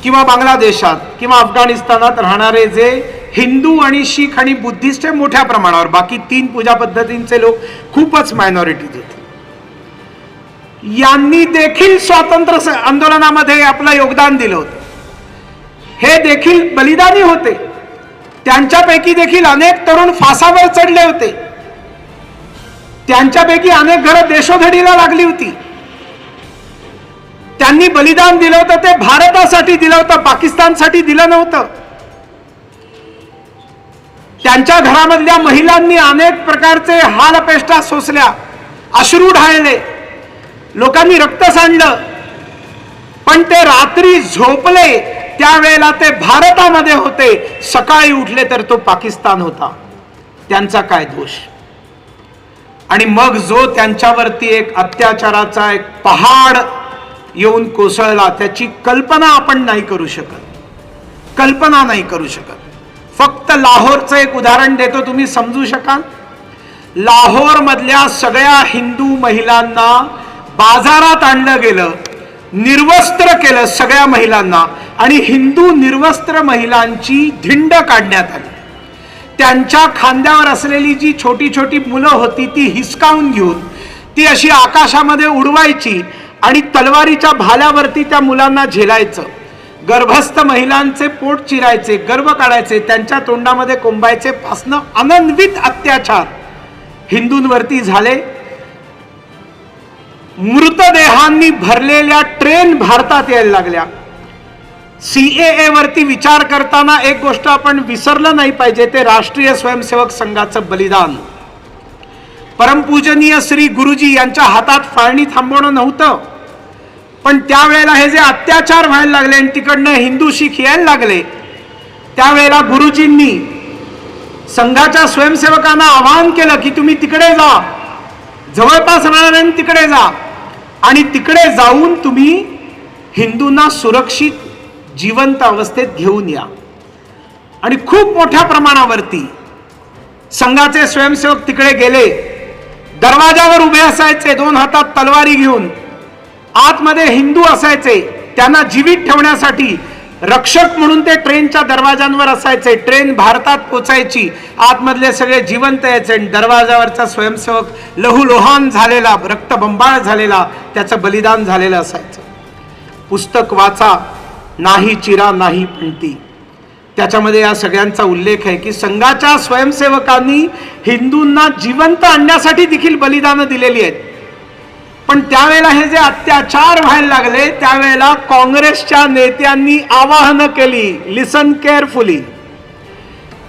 A: किंवा बांगलादेशात किंवा अफगाणिस्तानात राहणारे जे हिंदू आणि शीख आणि बुद्धिस्ट हे मोठ्या प्रमाणावर, बाकी 3 पूजा पद्धतींचे लोक खूपच मायनॉरिटीज होते, यांनी देखील स्वातंत्र्य आंदोलनामध्ये आपलं योगदान दिलं होतं. हे देखील बलिदानी होते. त्यांच्यापैकी देखील अनेक तरुण फासावर चढले होते. त्यांच्यापैकी अनेक घरं देशोधडीला लागली होती. त्यांनी बलिदान दिलं होतं ते भारतासाठी दिलं होतं, पाकिस्तानसाठी दिलं नव्हतं. त्यांच्या घरामधल्या महिलांनी अनेक प्रकारचे हालअपेष्टा सोसल्या, अश्रू ढाळले, लोकांनी रक्त सांडलं, पण ते रात्री झोपले त्यावेळेला ते भारतामध्ये होते, सकाळी उठले तर तो पाकिस्तान होता. त्यांचा काय दोष? आणि मग जो त्यांच्यावरती एक अत्याचाराचा एक पहाड येऊन कोसळला, त्याची कल्पना आपण नाही करू शकत, कल्पना नाही करू शकत. फक्त लाहोरचं एक उदाहरण देतो, तुम्ही समजू शकाल. लाहोर मधल्या सगळ्या हिंदू महिलांना बाजारात आणलं गेलं, निर्वस्त्र केलं सगळ्या महिलांना आणि हिंदू निर्वस्त्र महिलांची धिंड काढण्यात आली. त्यांच्या खांद्यावर असलेली जी छोटी छोटी मुलं होती ती हिसकावून घेऊन ती अशी आकाशामध्ये उडवायची आणि तलवारीच्या भाल्यावरती त्या मुलांना झेलायचं. गर्भस्थ महिलांचे पोट चिरायचे, गर्भ काढायचे, त्यांच्या तोंडामध्ये कोंबायचे, पासनं अनन्वित अत्याचार हिंदूंवरती झाले. मृतदेहांनी भरलेल्या ट्रेन भारतात यायला लागल्या. CAA वरती विचार करताना एक गोष्ट आपण विसरलं नाही पाहिजे, ते राष्ट्रीय स्वयंसेवक संघाचं बलिदान. परमपूजनीय श्री गुरुजी यांच्या हातात फाळणी थांबवणं नव्हतं, पण त्यावेळेला हे जे अत्याचार व्हायला लागले आणि तिकडनं हिंदू शीख यायला लागले, त्यावेळेला गुरुजींनी संघाच्या स्वयंसेवकांना आवाहन केलं की तुम्ही तिकडे जा, जवळपास राहणाऱ्यांनी तिकडे जा. आणि तिकडे जाऊन तुम्ही हिंदूंना सुरक्षित जिवंत अवस्थेत घेऊन या. आणि खूप मोठ्या प्रमाणावरती संघाचे स्वयंसेवक तिकडे गेले, दरवाजावर उभे असायचे 2 हातात तलवारी घेऊन. आतमध्ये हिंदू असायचे, त्यांना जीवित ठेवण्यासाठी रक्षक म्हणून ते ट्रेनच्या दरवाजांवर असायचे. ट्रेन भारतात पोचायची, आतमधले सगळे जिवंत यायचे, दरवाजावरचा स्वयंसेवक लहूलोहान झालेला, रक्तबंबाळ झालेला, त्याचं बलिदान झालेलं असायचं. पुस्तक वाचा, नाही चिरा नाही पंती, त्याच्यामध्ये या सगळ्यांचा उल्लेख आहे की संघाच्या स्वयंसेवकांनी हिंदूंना जिवंत आणण्यासाठी देखील बलिदानं दिलेली आहेत. पण त्यावेळेला हे जे अत्याचार व्हायला लागले त्यावेळेला काँग्रेसच्या नेत्यांनी आवाहन केली, लिसन केअरफुली.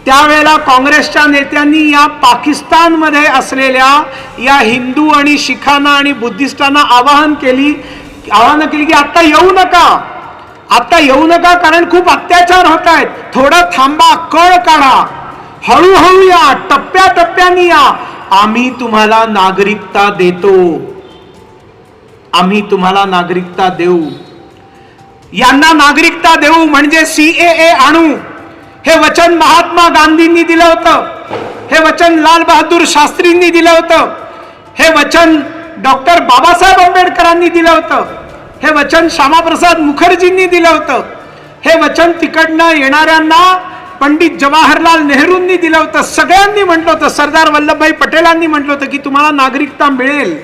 A: त्यावेळेला काँग्रेसच्या नेत्यांनी या पाकिस्तानमध्ये असलेल्या या हिंदू आणि शिखांना आणि बुद्धिस्टांना आवाहन केली की आता येऊ नका, आता येऊ नका, कारण खूप अत्याचार होत आहेत. थोडं थांबा, कळ काढा, हळूहळू या, टप्प्याटप्प्याने या, आम्ही तुम्हाला नागरिकता देतो, आम्ही तुम्हाला नागरिकता देऊ. यांना नागरिकता देऊ म्हणजे सीएए आणू, हे वचन महात्मा गांधींनी दिलं होतं, हे वचन लाल बहादूर शास्त्रींनी दिलं होतं, हे वचन डॉक्टर बाबासाहेब आंबेडकरांनी दिलं होतं, हे वचन श्यामाप्रसाद मुखर्जींनी दिलं होतं, हे वचन तिकडनं येणाऱ्यांना पंडित जवाहरलाल नेहरूंनी दिलं होतं. सगळ्यांनी म्हटलं होतं, सरदार वल्लभभाई पटेलांनी म्हटलं होतं की तुम्हाला नागरिकता मिळेल,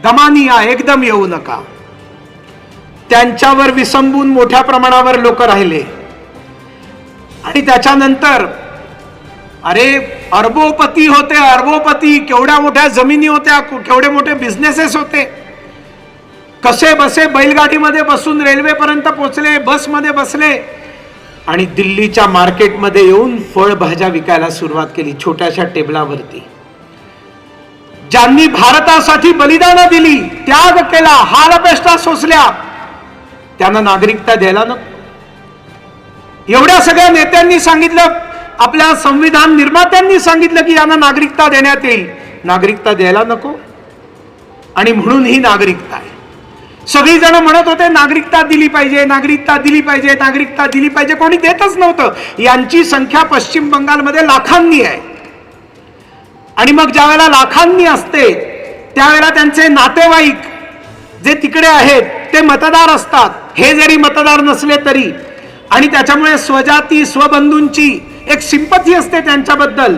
A: दमानी या, एकदम येऊ नका. त्यांच्यावर विसंबून मोठ्या प्रमाणावर लोक राहिले. आणि त्याच्यानंतर अरे अरबोपती होते, अरबोपती, केवढ्या मोठ्या जमिनी होत्या, केवढे मोठे बिझनेसेस होते, कसे बसे बैलगाडीमध्ये बसून रेल्वेपर्यंत पोहोचले, बसमध्ये बसले आणि दिल्लीच्या मार्केटमध्ये येऊन फळभाज्या विकायला सुरुवात केली छोट्याशा टेबलावरती. ज्यांनी भारतासाठी बलिदानं दिली, त्याग केला, हालअपेष्टा सोसल्या, त्यांना नागरिकता द्यायला नको. एवढ्या सगळ्या नेत्यांनी सांगितलं, आपल्या संविधान निर्मात्यांनी सांगितलं की यांना नागरिकता देण्यात येईल, नागरिकता द्यायला नको. आणि म्हणून ही नागरिकता आहे. सगळी जण म्हणत होते नागरिकता दिली पाहिजे, नागरिकता दिली पाहिजे, नागरिकता दिली पाहिजे, कोणी देतच नव्हतं. यांची संख्या पश्चिम बंगालमध्ये लाखांनी आहे. आणि मग ज्या वेळेला लाखांनी असते त्यावेळेला त्यांचे नातेवाईक जे तिकडे आहेत ते मतदार असतात, हे जरी मतदार नसले तरी. आणि त्याच्यामुळे स्वजाती स्वबंधूंची एक सिंपथी असते त्यांच्याबद्दल.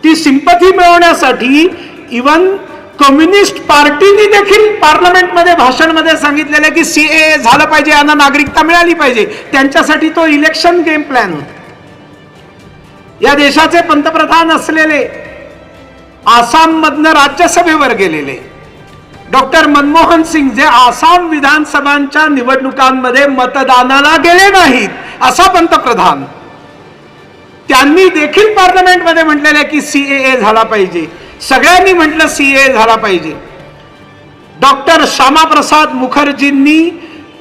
A: ती सिंपथी मिळवण्यासाठी इवन कम्युनिस्ट पार्टीने देखील पार्लमेंटमध्ये भाषणमध्ये सांगितलेलं की सीएए झालं पाहिजे, यांना नागरिकता मिळाली पाहिजे. त्यांच्यासाठी तो इलेक्शन गेम प्लॅन होता. या देशाचे पंतप्रधान असलेले आसाम मधनं राज्यसभेवर गेलेले डॉक्टर मनमोहन सिंग, जे आसाम विधानसभांच्या निवडणुकांमध्ये मतदानाला गेले नाहीत असा पंतप्रधान, त्यांनी देखील पार्लमेंटमध्ये म्हटलेले की सीएए झाला पाहिजे. सगळ्यांनी म्हटलं सीएए झाला पाहिजे. डॉक्टर श्यामाप्रसाद मुखर्जींनी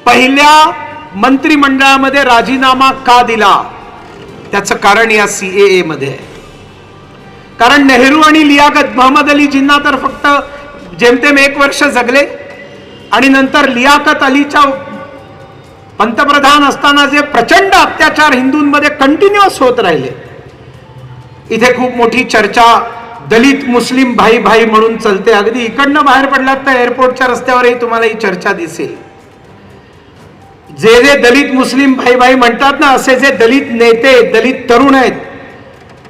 A: पहिल्या मंत्रिमंडळामध्ये राजीनामा का दिला, त्याचं कारण या सीएए मध्ये आहे. कारण नेहरू आणि लियाकत, मोहम्मद अली जिन्ना तर फक्त जेमतेम 1 वर्ष जगले आणि नंतर लियाकत अलीच्या पंतप्रधान असताना जे प्रचंड अत्याचार हिंदूंमध्ये कंटिन्युअस होत राहिले. इथे खूप मोठी चर्चा दलित मुस्लिम भाई भाई म्हणून चलते. अगदी इकडनं बाहेर पडलात तर एअरपोर्टच्या रस्त्यावरही तुम्हाला ही चर्चा दिसेल. जे जे दलित मुस्लिम भाई भाई म्हणतात ना, असे जे दलित नेते, दलित तरुण आहेत,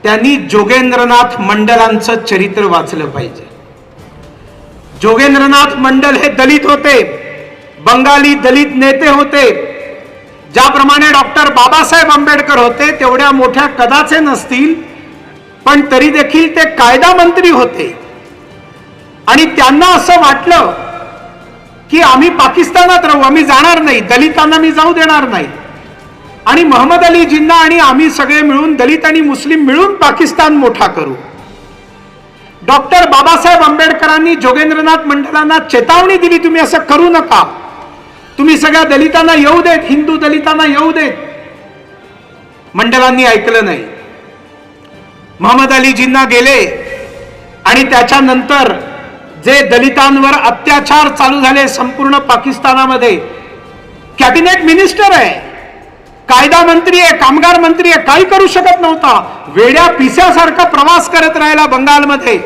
A: त्यांनी जोगेंद्रनाथ मंडलांचं चरित्र वाचलं पाहिजे. जोगेंद्रनाथ मंडल हे दलित होते, बंगाली दलित नेते होते. ज्याप्रमाणे डॉक्टर बाबासाहेब आंबेडकर होते तेवढ्या मोठ्या कदाचे नसतील, पण तरी देखील ते कायदा मंत्री होते. आणि त्यांना असं वाटलं की आम्ही पाकिस्तानात राहू, आम्ही जाणार नाही, दलितांना मी जाऊ देणार नाही. आणि मोहम्मद अली जिन्ना आणि आम्ही सगळे मिळून, दलित आणि मुस्लिम मिळून पाकिस्तान मोठा करू. डॉक्टर बाबासाहेब आंबेडकरांनी जोगेंद्रनाथ मंडलांना चेतावणी दिली, तुम्ही असं करू नका, तुम्ही सगळ्या दलितांना येऊ देत, हिंदू दलितांना येऊ देत. मंडलांनी ऐकलं नाही. मोहम्मद अली जिन्ना गेले आणि त्याच्यानंतर जे दलितांवर अत्याचार चालू झाले संपूर्ण पाकिस्तानामध्ये, कॅबिनेट मिनिस्टर आहे, कायदा मंत्री आहे, कामगार मंत्री आहे, काही करू शकत नव्हता. वेड्या पिस्यासारखा प्रवास करत राहिला बंगालमध्ये,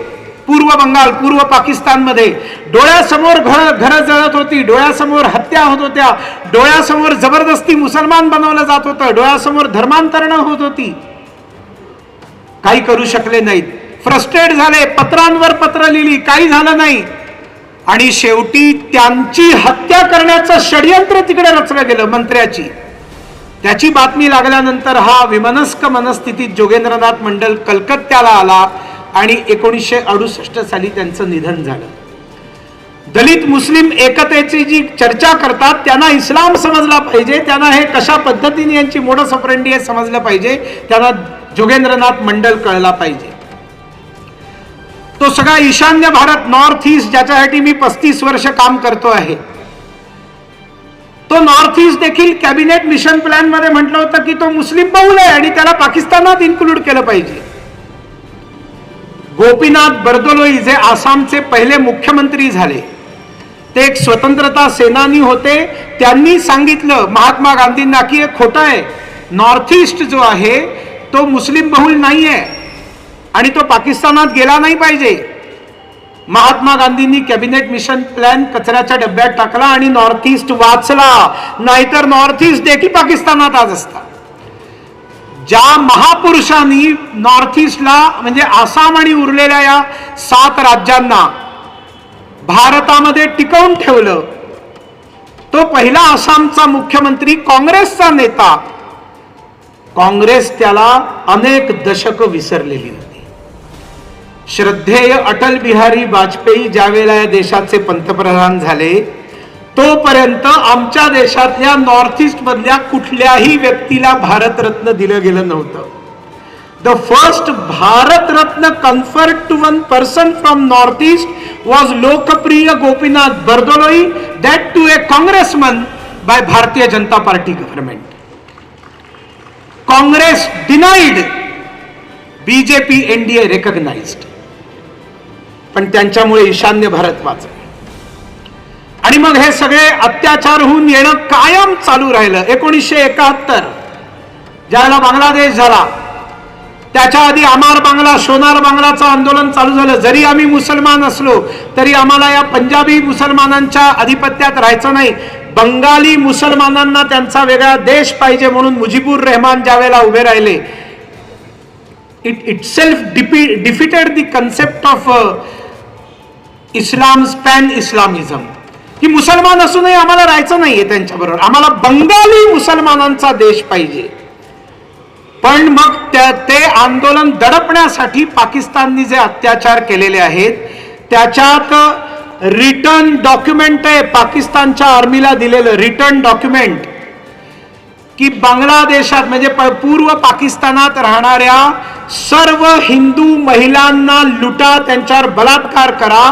A: पूर्व बंगाल, पूर्व पाकिस्तानमध्ये. डोळ्यासमोर घरं जळत होती, डोळ्यासमोर हत्या होत होत्या, डोळ्यासमोर जबरदस्ती मुसलमान बनवलं जात होतं, डोळ्यासमोर धर्मांतरणं होत होती. काही करू शकले नाहीत. फ्रस्ट्रेट झाले, पत्रांवर पत्र लिहिली, काही झालं नाही. आणि शेवटी त्यांची हत्या करण्याचं षडयंत्र तिकडे रचलं गेलं मंत्र्याची. त्याची बातमी लागल्यानंतर हा विमनस्क मनस्थितीत जोगेंद्रनाथ मंडल कलकत्त्याला आला आणि 1968 साली त्यांचं निधन झालं. दलित मुस्लिम एकतेची जी चर्चा करतात त्यांना इस्लाम समजला पाहिजे, त्यांना हे कशा पद्धतीने यांची मोडस ऑपरेंडी आहे समजलं पाहिजे, त्यांना जोगेंद्रनाथ मंडल कळला पाहिजे. तो सगळा ईशान्य भारत, नॉर्थ ईस्ट, ज्याच्यासाठी मी 35 वर्ष काम करतो आहे, तो नॉर्थ ईस्ट देखील कॅबिनेट मिशन प्लॅन मध्ये म्हटलं होतं की तो मुस्लिम बहुल आहे आणि त्याला पाकिस्तानात इन्क्लूड केलं पाहिजे. गोपीनाथ बरदोलोई जे आसामचे पहिले मुख्यमंत्री झाले, ते एक स्वतंत्रता सेनानी होते. त्यांनी सांगितलं महात्मा गांधींना की हे खोटं आहे, नॉर्थ ईस्ट जो आहे तो मुस्लिम बहुल नाहीये आणि तो पाकिस्तानात गेला नाही पाहिजे. महात्मा गांधींनी कॅबिनेट मिशन प्लॅन कचऱ्याच्या डब्यात टाकला आणि नॉर्थ ईस्ट वाचला, नाहीतर नॉर्थ ईस्ट देखील पाकिस्तानात आज असता. ज्या महापुरुषांनी नॉर्थ ईस्टला म्हणजे आसाम आणि उरलेल्या या 7 राज्यांना भारतामध्ये टिकवून ठेवलं, तो पहिला आसामचा मुख्यमंत्री, काँग्रेसचा नेता. काँग्रेस त्याला अनेक दशकं विसरलेली होती. श्रद्धेय अटल बिहारी वाजपेयी ज्यावेळेला या देशाचे पंतप्रधान झाले, तोपर्यंत आमच्या देशातल्या नॉर्थ ईस्ट मधल्या कुठल्याही व्यक्तीला भारतरत्न दिलं गेलं नव्हतं. The first Bharat Ratna conferred to one person from north east was Lokpriya Gopinath Bardoloi, that to a Congressman by Bharatiya Janata party government. Congress denied, BJP NDA recognised. पण त्यांच्यामुळे ईशान्य भारत वाचला. आणि मग हे सगळे अत्याचार होऊन येणं कायम चालू राहिलं. 1971 ज्याला बांगलादेश झाला, त्याच्या आधी आमार बांगला, सोनार बांगलाचं आंदोलन चालू झालं. जरी आम्ही मुसलमान असलो तरी आम्हाला या पंजाबी मुसलमानांच्या आधिपत्यात राहायचं नाही. बंगाली मुसलमानांना त्यांचा वेगळा देश पाहिजे म्हणून मुजीबुर रहमान ज्यावेळेला उभे राहिले, it itself defeated the concept of Islam pan Islamism, की मुसलमान असूनही आम्हाला राहायचं नाहीये त्यांच्याबरोबर, आम्हाला बंगाली मुसलमानांचा देश पाहिजे. पण मग ते आंदोलन दडपण्यासाठी पाकिस्तानने जे अत्याचार केलेले आहेत त्याच्यात रिटर्न डॉक्युमेंट आहे, पाकिस्तानच्या आर्मीला दिलेलं रिटर्न डॉक्युमेंट, की बांगलादेशात म्हणजे पूर्व पाकिस्तानात राहणाऱ्या सर्व हिंदू महिलांना लुटा, त्यांच्यावर बलात्कार करा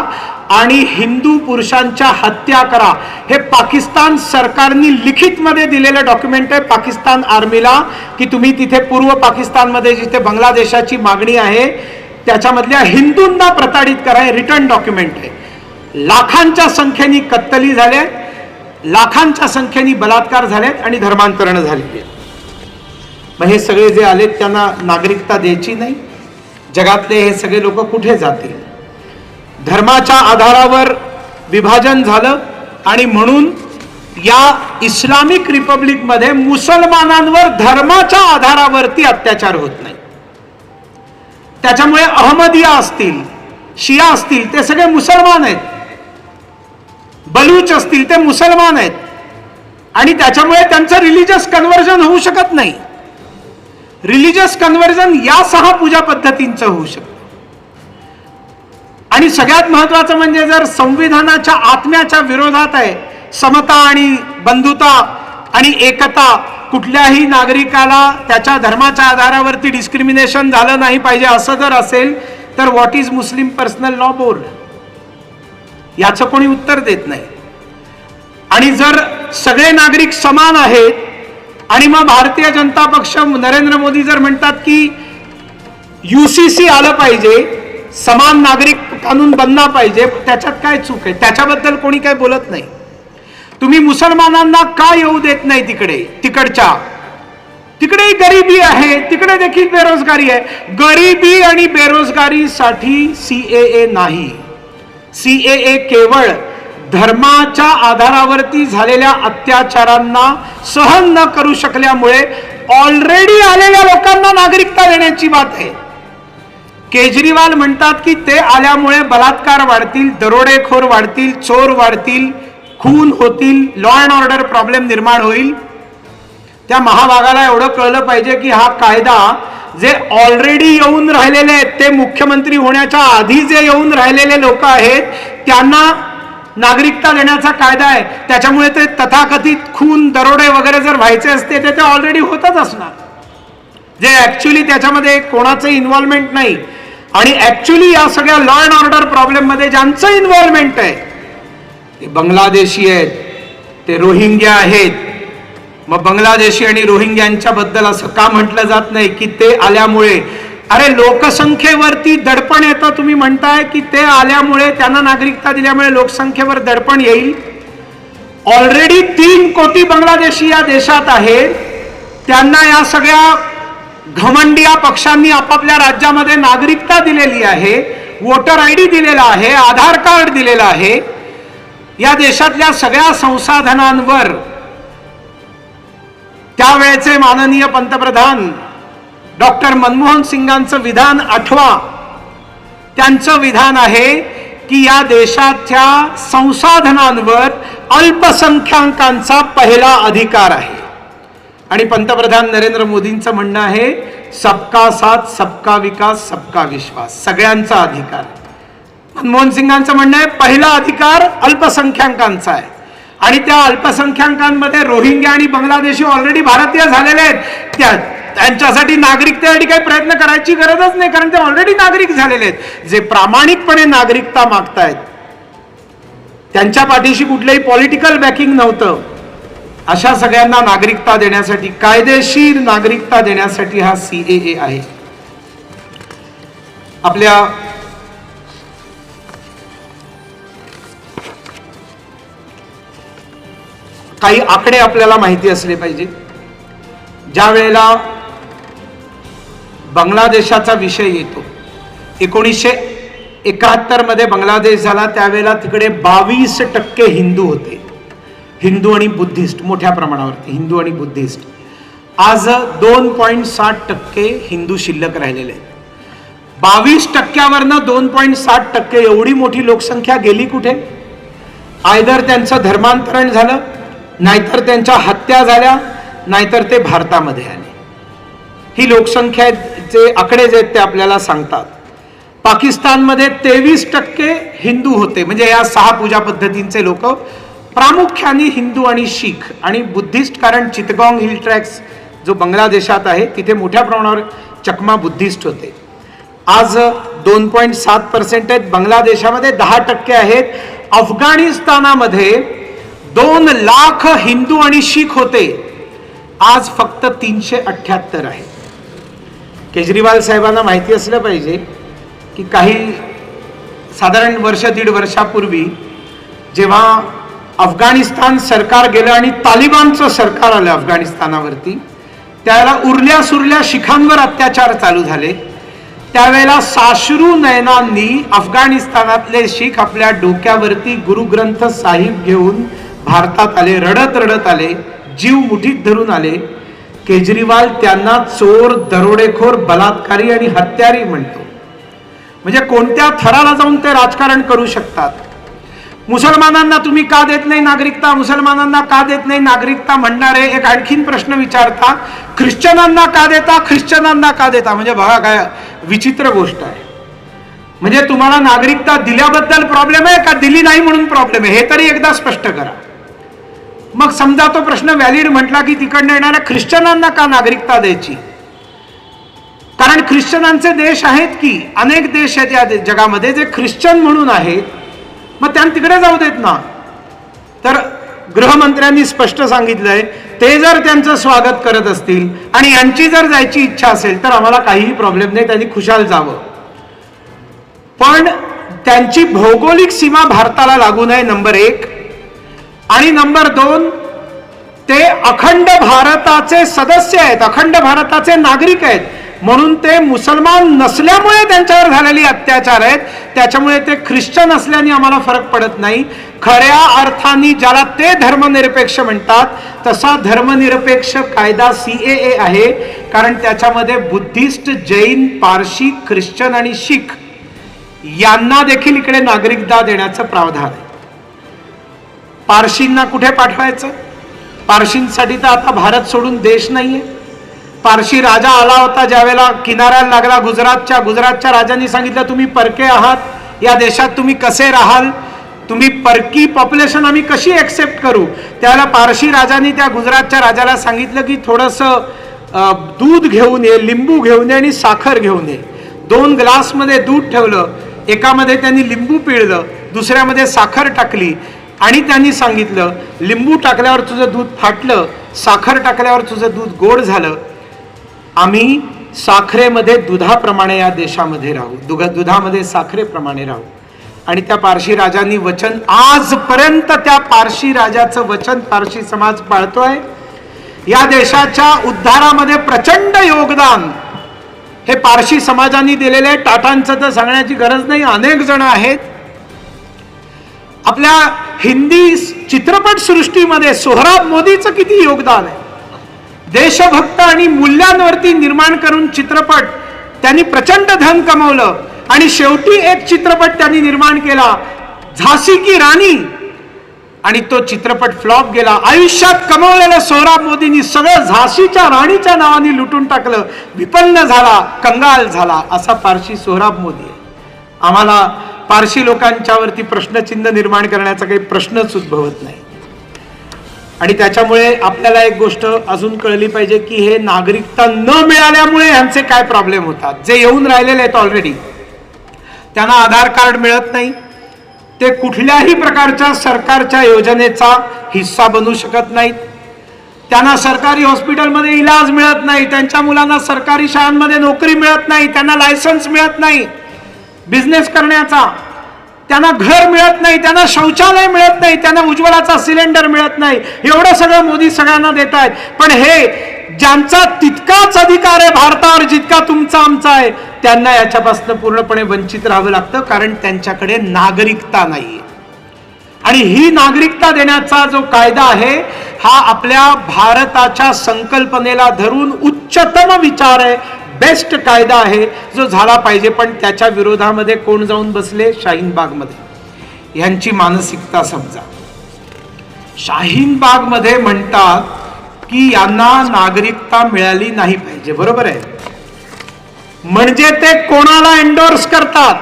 A: आणि हिंदू पुरुषांच्या हत्या करा. हे पाकिस्तान सरकारने लिखित मध्ये दिलेलं डॉक्युमेंट आहे पाकिस्तान आर्मीला, की तुम्ही तिथे पूर्व पाकिस्तानमध्ये जिथे बांगलादेशाची मागणी आहे त्याच्यामधल्या हिंदूंना प्रताडित करा. हे रिटर्न डॉक्युमेंट आहे. लाखांच्या संख्येने कत्तली झाल्या, लाखांच्या संख्येने बलात्कार झालेत आणि धर्मांतरण झालेली. मग हे सगळे जे आलेत त्यांना नागरिकता द्यायची नाही. जगातले हे सगळे लोक कुठे जातील? धर्माच्या आधारावर विभाजन झालं आणि म्हणून या इस्लामिक रिपब्लिक मध्ये मुसलमानांवर धर्माच्या आधारावरती अत्याचार होत नाही. त्याच्यामुळे अहमदिया असतील, शिया असतील ते सगळे मुसलमान आहेत, बलूच असतील ते मुसलमान आहेत आणि त्याच्यामुळे त्यांचं रिलिजियस कन्व्हर्जन होऊ शकत नाही. रिलिजियस कन्व्हर्जन या 6 पूजा पद्धतींचं होऊ शकतं. आणि सगळ्यात महत्वाचं म्हणजे जर संविधानाच्या आत्म्याच्या विरोधात आहे, समता आणि बंधुता आणि एकता, कुठल्याही नागरिकाला त्याच्या धर्माच्या आधारावरती डिस्क्रिमिनेशन झालं नाही पाहिजे असं जर असेल तर what is Muslim personal law board, याचं कोणी उत्तर देत नाही. आणि जर सगळे नागरिक समान आहेत आणि मग भारतीय जनता पक्ष, नरेंद्र मोदी जर म्हणतात की UCC आलं पाहिजे, समान नागरिक कानून बनना पाहिजे, त्याच्यात काय चूक आहे? त्याच्याबद्दल कोणी काय बोलत नाही. तुम्ही मुसलमानांना का येऊ देत नाही तिकडेही गरिबी आहे, तिकडे देखील बेरोजगारी आहे. गरिबी आणि बेरोजगारीसाठी सीएए नाही. सीएए केवळ धर्माच्या आधारावरती झालेल्या अत्याचारांना सहन न करू शकल्यामुळे ऑलरेडी आलेल्या लोकांना नागरिकता देण्याची बात आहे. केजरीवाल म्हणतात की ते आल्यामुळे बलात्कार वाढतील, दरोडेखोर वाढतील, चोर वाढतील, खून होतील, लॉ अँड ऑर्डर प्रॉब्लेम निर्माण होईल. त्या महाभागाला एवढं कळलं पाहिजे की हा कायदा जे ऑलरेडी येऊन राहिलेले आहेत, ते मुख्यमंत्री होण्याच्या आधी जे येऊन राहिलेले लोक आहेत त्यांना नागरिकता देण्याचा कायदा आहे. त्याच्यामुळे ते तथाकथित खून, दरोडे वगैरे जर व्हायचे असते ते ऑलरेडी होतच असणार, जे ऍक्च्युली त्याच्यामध्ये कोणाचं इन्व्हॉल्वमेंट नाही. आणि ऍक्च्युली या सगळ्या लॉ अँड ऑर्डर प्रॉब्लेम मध्ये ज्यांचं इन्व्हॉल्वमेंट आहे ते बांगलादेशी आहेत, ते रोहिंग्या आहेत. मग बांगलादेशी आणि रोहिंग्यांच्या बद्दल असं का म्हटलं जात नाही की ते आल्यामुळे? अरे लोकसंख्येवरती दडपण येतं. तुम्ही म्हणताय की ते आल्यामुळे, त्यांना नागरिकता दिल्यामुळे लोकसंख्येवर दडपण येईल. ऑलरेडी 3 कोटी बांगलादेशी या देशात आहेत. त्यांना या सगळ्या घमंडिया पक्षांनी आपापल्या राज्यामध्ये नागरिकता दिलेली आहे, वोटर आयडी दिलेला आहे, आधार कार्ड दिलेलं आहे. या देशातल्या सगळ्या संसाधनांवर त्यावेळेचे माननीय पंतप्रधान डॉक्टर मनमोहन सिंगांचं विधान आठवा. त्यांचं विधान आहे की या देशाच्या संसाधनांवर अल्पसंख्याकांचा पहिला अधिकार आहे. आणि पंतप्रधान नरेंद्र मोदींचं म्हणणं आहे सबका साथ, सबका विकास, सबका विश्वास, सगळ्यांचा अधिकार. मनमोहन सिंगांचं म्हणणं आहे पहिला अधिकार अल्पसंख्याकांचा आहे. आणि त्या अल्पसंख्याकांमध्ये रोहिंग्या आणि बांगलादेशी ऑलरेडी भारतीय झालेले आहेत. त्यांच्यासाठी नागरिकतेसाठी काही प्रयत्न करायची गरजच नाही, कारण ते ऑलरेडी नागरिक झालेले आहेत. जे प्रामाणिकपणे नागरिकता मागतायत त्यांच्या पाठीशी कुठलंही पॉलिटिकल बॅकिंग नव्हतं. अशा सगळ्यांना नागरिकता देण्यासाठी, कायदेशीर नागरिकता देण्यासाठी हा सीएए आहे. आपल्या काही आकडे आपल्याला माहिती असले पाहिजे. ज्या वेळेला बांगलादेशाचा विषय येतो, 1971 मध्ये बांगलादेश झाला, त्यावेळेला तिकडे 22% हिंदू होते. हिंदू आणि बुद्धिस्ट मोठ्या प्रमाणावरती, हिंदू आणि बुद्धिस्ट. आज 2.60% हिंदू शिल्लक राहिलेले आहेत. 22%वरनं 2.60% एवढी मोठी लोकसंख्या गेली कुठे? आयदर त्यांचं धर्मांतरण झालं, नाहीतर त्यांच्या हत्या झाल्या, नाहीतर ते भारतामध्ये आले. ही लोकसंख्येचे आकडे जे आहेत ते आपल्याला सांगतात. पाकिस्तानमध्ये 23% हिंदू होते, म्हणजे या 6 पूजा पद्धतींचे लोक, प्रामुख्याने हिंदू आणि शीख आणि बुद्धिस्ट. कारण चितगांग हिल ट्रॅक्स जो बांगलादेशात आहे तिथे मोठ्या प्रमाणावर चकमा बुद्धिस्ट होते. आज 2.7% आहेत. बांगलादेशामध्ये 10% आहेत. अफगाणिस्तानामध्ये 2 लाख हिंदू आणि शीख होते, आज फक्त 378 आहे. केजरीवाल साहेबांना माहिती असलं पाहिजे की काही साधारण वर्ष 1.5 वर्षापूर्वी जेव्हा अफगाणिस्तान सरकार गेलं आणि तालिबानचं सरकार आलं अफगाणिस्तानावरती, त्यावेळेला उरल्या सुरल्या शिखांवर अत्याचार चालू झाले. त्यावेळेला साश्रू नयनांनी अफगाणिस्तानातले शीख आपल्या डोक्यावरती गुरुग्रंथ साहिब घेऊन भारतात आले, रडत रडत आले, जीव मुठीत धरून आले. केजरीवाल त्यांना चोर, दरोडेखोर, बलात्कारी आणि हत्यारी म्हणतो. म्हणजे कोणत्या थराला जाऊन ते राजकारण करू शकतात. मुसलमानांना तुम्ही का देत नाही नागरिकता, मुसलमानांना का देत नाही नागरिकता म्हणणारे एक आणखीन प्रश्न विचारता, ख्रिश्चनांना का देता, ख्रिश्चनांना का देता. म्हणजे बघा काय विचित्र गोष्ट आहे. म्हणजे तुम्हाला नागरिकता दिल्याबद्दल प्रॉब्लेम आहे का दिली नाही म्हणून प्रॉब्लेम आहे, हे तरी एकदा स्पष्ट करा. मग समजा तो प्रश्न व्हॅलिड म्हटला की तिकडनं येणाऱ्या ख्रिश्चनांना का नागरिकता द्यायची? कारण ख्रिश्चनांचे देश आहेत की, अनेक देश आहेत या जगामध्ये जे ख्रिश्चन म्हणून आहेत, मग त्यांना तिकडे जाऊ देत ना. तर गृहमंत्र्यांनी स्पष्ट सांगितलंय ते जर त्यांचं स्वागत करत असतील आणि यांची जर जायची इच्छा असेल तर आम्हाला काहीही प्रॉब्लेम नाही, त्यांनी खुशाल जावं. पण त्यांची भौगोलिक सीमा भारताला लागू नये, नंबर 1. आणि नंबर 2, ते अखंड भारताचे सदस्य आहेत, अखंड भारताचे नागरिक आहेत, म्हणून ते मुसलमान नसल्यामुळे त्यांच्यावर झालेली अत्याचार आहेत, त्याच्यामुळे ते ख्रिश्चन असल्याने आम्हाला फरक पडत नाही. खऱ्या अर्थाने ज्याला ते धर्मनिरपेक्ष म्हणतात तसा धर्मनिरपेक्ष कायदा CAA आहे, कारण त्याच्यामध्ये बुद्धिस्ट, जैन, पारशी, ख्रिश्चन आणि शीख यांना देखील इकडे नागरिकता देण्याचं प्रावधान आहे. पारशींना कुठे पाठवायचं? पारशींसाठी तर आता भारत सोडून देश नाहीये. पारशी राजा आला होता ज्यावेळेला किनाऱ्याला लागला गुजरातच्या राजांनी सांगितलं तुम्ही परके आहात, या देशात तुम्ही कसे राहाल, तुम्ही परकी पॉप्युलेशन आम्ही कशी एक्सेप्ट करू. त्यावेळेला पारशी राजांनी त्या गुजरातच्या राजाला सांगितलं की थोडंसं दूध घेऊन ये, लिंबू घेऊन ये आणि साखर घेऊन ये. 2 ग्लासमध्ये दूध ठेवलं, एकामध्ये त्यांनी लिंबू पिळलं, दुसऱ्यामध्ये साखर टाकली आणि त्यांनी सांगितलं लिंबू टाकल्यावर तुझं दूध फाटलं, साखर टाकल्यावर तुझं दूध गोड झालं, आम्ही साखरेमध्ये दुधाप्रमाणे या देशामध्ये राहू, दुधामध्ये साखरेप्रमाणे राहू. आणि त्या पारशी राजांनी वचन, आजपर्यंत त्या पारशी राजाचं वचन पारशी समाज पाळतोय. या देशाच्या उद्धारामध्ये प्रचंड योगदान हे पारशी समाजाने दिलेले. टाटांचं तर सांगण्याची गरज नाही, अनेक जण आहेत. आपल्या हिंदी चित्रपट सृष्टीमध्ये सोहराब मोदीचं किती योगदान आहे. देशभक्त आणि मूल्यांवरती निर्माण करून चित्रपट त्यांनी प्रचंड धन कमवलं आणि शेवटी एक चित्रपट त्यांनी निर्माण केला, झाशी की राणी, आणि तो चित्रपट फ्लॉप गेला. आयुष्यात कमवलेलं सोहराब मोदींनी सगळं झाशीच्या राणीच्या नावाने लुटून टाकलं, विपन्न झाला, कंगाल झाला. असा पारशी सोहराब मोदी आहे. आम्हाला पारशी लोकांच्यावरती प्रश्नचिन्ह निर्माण करण्याचा काही प्रश्नच उद्भवत नाही. आणि त्याच्यामुळे आपल्याला एक गोष्ट अजून कळली पाहिजे की हे नागरिकता न मिळाल्यामुळे यांचे काय प्रॉब्लेम होतात. जे येऊन राहिलेले आहेत ऑलरेडी, त्यांना आधार कार्ड मिळत नाही, ते कुठल्याही प्रकारच्या सरकारच्या योजनेचा हिस्सा बनू शकत नाहीत, त्यांना सरकारी हॉस्पिटलमध्ये इलाज मिळत नाही, त्यांच्या मुलांना सरकारी शाळांमध्ये नोकरी मिळत नाही, त्यांना लायसन्स मिळत नाही बिझनेस करण्याचा, त्यांना घर मिळत नाही, त्यांना शौचालय मिळत नाही, त्यांना उज्ज्वलाचा सिलेंडर मिळत नाही. एवढं सगळं मोदी सगळ्यांना देत आहेत. पण हे ज्यांचा तितकाच अधिकार आहे भारतावर जितका तुमचा आमचा आहे, त्यांना याच्यापासून पूर्णपणे वंचित राहावं लागतं, कारण त्यांच्याकडे नागरिकता नाहीये. आणि ही नागरिकता देण्याचा जो कायदा आहे हा आपल्या भारताच्या संकल्पनेला धरून उच्चतम विचार आहे, बेस्ट कायदा आहे जो झाला पाहिजे. पण त्याच्या विरोधामध्ये कोण जाऊन बसले? शाहीन बागमध्ये. यांची मानसिकता समजा. शाहीन बागमध्ये म्हणतात की यांना नागरिकता मिळाली नाही पाहिजे, बरोबर आहे. म्हणजे ते कोणाला एंडोर्स करतात,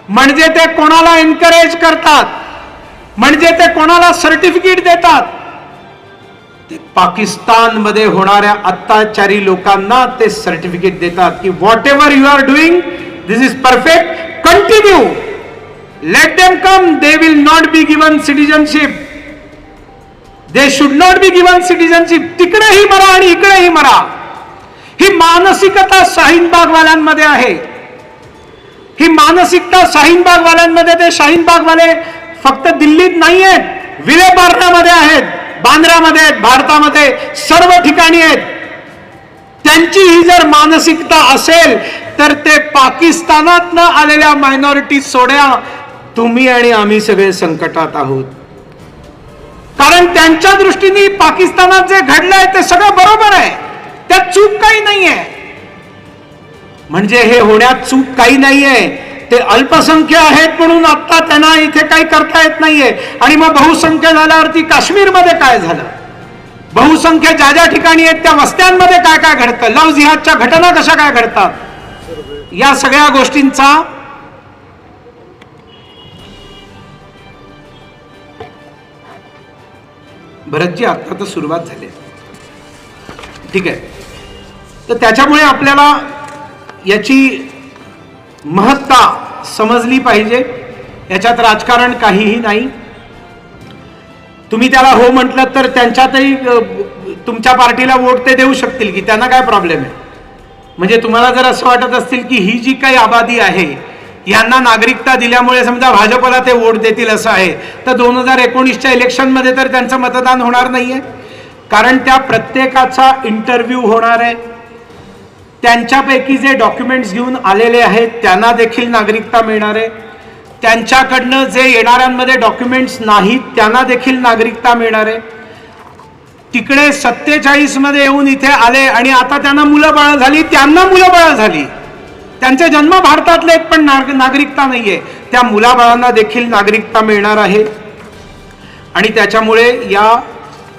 A: म्हणजे ते कोणाला एनकरेज करतात, म्हणजे ते कोणाला सर्टिफिकेट देतात? ते पाकिस्तानमध्ये होणाऱ्या अत्याचारी लोकांना ते सर्टिफिकेट देतात की whatever you are doing this is perfect, continue, let them come, they will not be given citizenship, they should not be given citizenship. तिकडेही मरा आणि इकडेही मरा. ही मानसिकता शाहीन बागवाल्यांमध्ये आहे. ही मानसिकता शाहीन बागवाल्यांमध्ये, ते शाहीन बागवाले फक्त दिल्लीत नाही आहेत, विलेपार्ल्यामध्ये आहेत, बांद्रामध्ये आहेत, भारतामध्ये सर्व ठिकाणी आहेत. त्यांची ही जर मानसिकता असेल तर ते पाकिस्तानात न आलेल्या मायनॉरिटी सोड्या, तुम्ही आणि आम्ही सगळे संकटात आहोत. कारण त्यांच्या दृष्टीने पाकिस्तानात जे घडलंय ते सगळं बरोबर आहे, त्यात चूक काही नाहीये. म्हणजे हे होण्यात चूक काही नाहीये. ते अल्पसंख्य आहेत म्हणून आता त्यांना इथे काही करता येत नाहीये. आणि मग बहुसंख्य झाल्यावरती काश्मीरमध्ये काय झालं, बहुसंख्य ज्या ज्या ठिकाणी आहेत त्या वस्त्यांमध्ये काय काय घडतं, लव जिहादच्या घटना कशा काय घडतात, या सगळ्या गोष्टींचा भरतजी आता तर सुरुवात झाली, ठीक आहे. तर त्याच्यामुळे आपल्याला याची महत्ता समजली पाहिजे. याच्यात राजकारण काहीही नाही. तुम्ही त्याला हो म्हटलं तर त्यांच्यातही तुमच्या पार्टीला वोट ते देऊ शकतील की, त्यांना काय प्रॉब्लेम आहे. म्हणजे तुम्हाला जर असं वाटत असतील की ही जी काही आबादी आहे यांना नागरिकता दिल्यामुळे समजा भाजपला ते वोट देतील असं आहे, तर 2019च्या इलेक्शनमध्ये तर त्यांचं मतदान होणार नाहीये, कारण त्या प्रत्येकाचा इंटरव्ह्यू होणार आहे. त्यांच्यापैकी जे डॉक्युमेंट्स घेऊन आलेले आहेत त्यांना देखील नागरिकता मिळणार आहे. त्यांच्याकडनं जे येणाऱ्यांमध्ये डॉक्युमेंट्स नाहीत त्यांना देखील नागरिकता मिळणार आहे. तिकडे 47 मध्ये येऊन इथे आले आणि आता त्यांना मुलं बाळ झाली, त्यांना मुलं बाळ झाली, त्यांचे जन्म भारतातले आहेत पण नागरिकता नाहीये, त्या मुलाबाळांना देखील नागरिकता मिळणार आहे. आणि त्याच्यामुळे या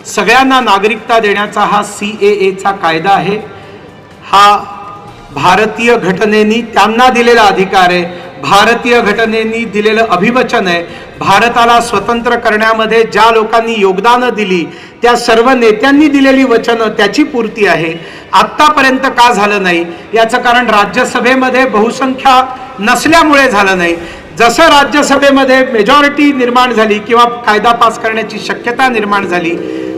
A: सगळ्यांना नागरिकता देण्याचा हा CAAचा कायदा आहे. हा भारतीय घटनेने त्यांना दिलेला अधिकार आहे, भारतीय घटनेने दिलेलं अभिवचन आहे. भारताला स्वतंत्र करण्यामध्ये ज्या लोकांनी योगदानं दिली, त्या सर्व नेत्यांनी दिलेली वचनं त्याची पूर्ती आहे. आत्तापर्यंत का झालं नाही याचं कारण राज्यसभेमध्ये बहुसंख्या नसल्यामुळे झालं नाही. जसं राज्यसभेमध्ये मेजॉरिटी निर्माण झाली किंवा कायदा पास करण्याची शक्यता निर्माण झाली,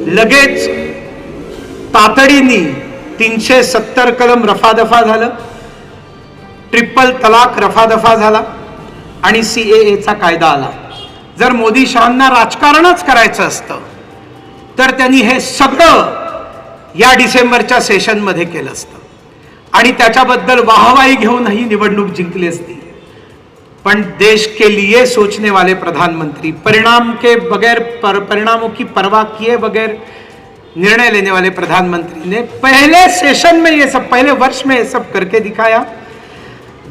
A: लगेच तातडीने 370 कलम रफादफा झालं, ट्रिपल तलाक रफादफा झाला आणि CAAचा कायदा आला. जर मोदी शहांना राजकारणच करायचं असतं तर त्यांनी हे सगळं या डिसेंबरच्या सेशनमध्ये केलं असतं आणि त्याच्याबद्दल वाहवाही घेऊन ही निवडणूक जिंकली असती. पण देश के लिए सोचने वाले प्रधानमंत्री, परिणामों की परवाह किए बगैर निर्णय लेने वाले प्रधानमंत्री ने पहले सेशन में ये सब, पहले वर्ष में ये सब करके दिखाया.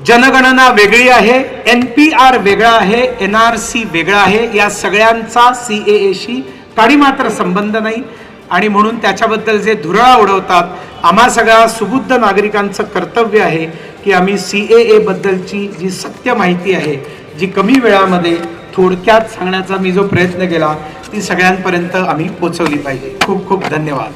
A: जनगणना वेगळी आहे, NPR वेगळा आहे, NRC वेगळा आहे, या सगळ्यांचा CAAशी काही मात्र संबंध नाही. आणि म्हणून त्याच्याबद्दल जे धुरळा उडवतात, आम्हा सगळ्या सुबुद्ध नागरिकांचं कर्तव्य आहे की आम्ही CAA बद्दलची जी सत्य माहिती आहे, जी कमी वेळामध्ये थोडक्यात सांगण्याचा मी जो प्रयत्न केला, ती सगळ्यांपर्यंत आम्ही पोहोचवली पाहिजे. खूप खूप धन्यवाद.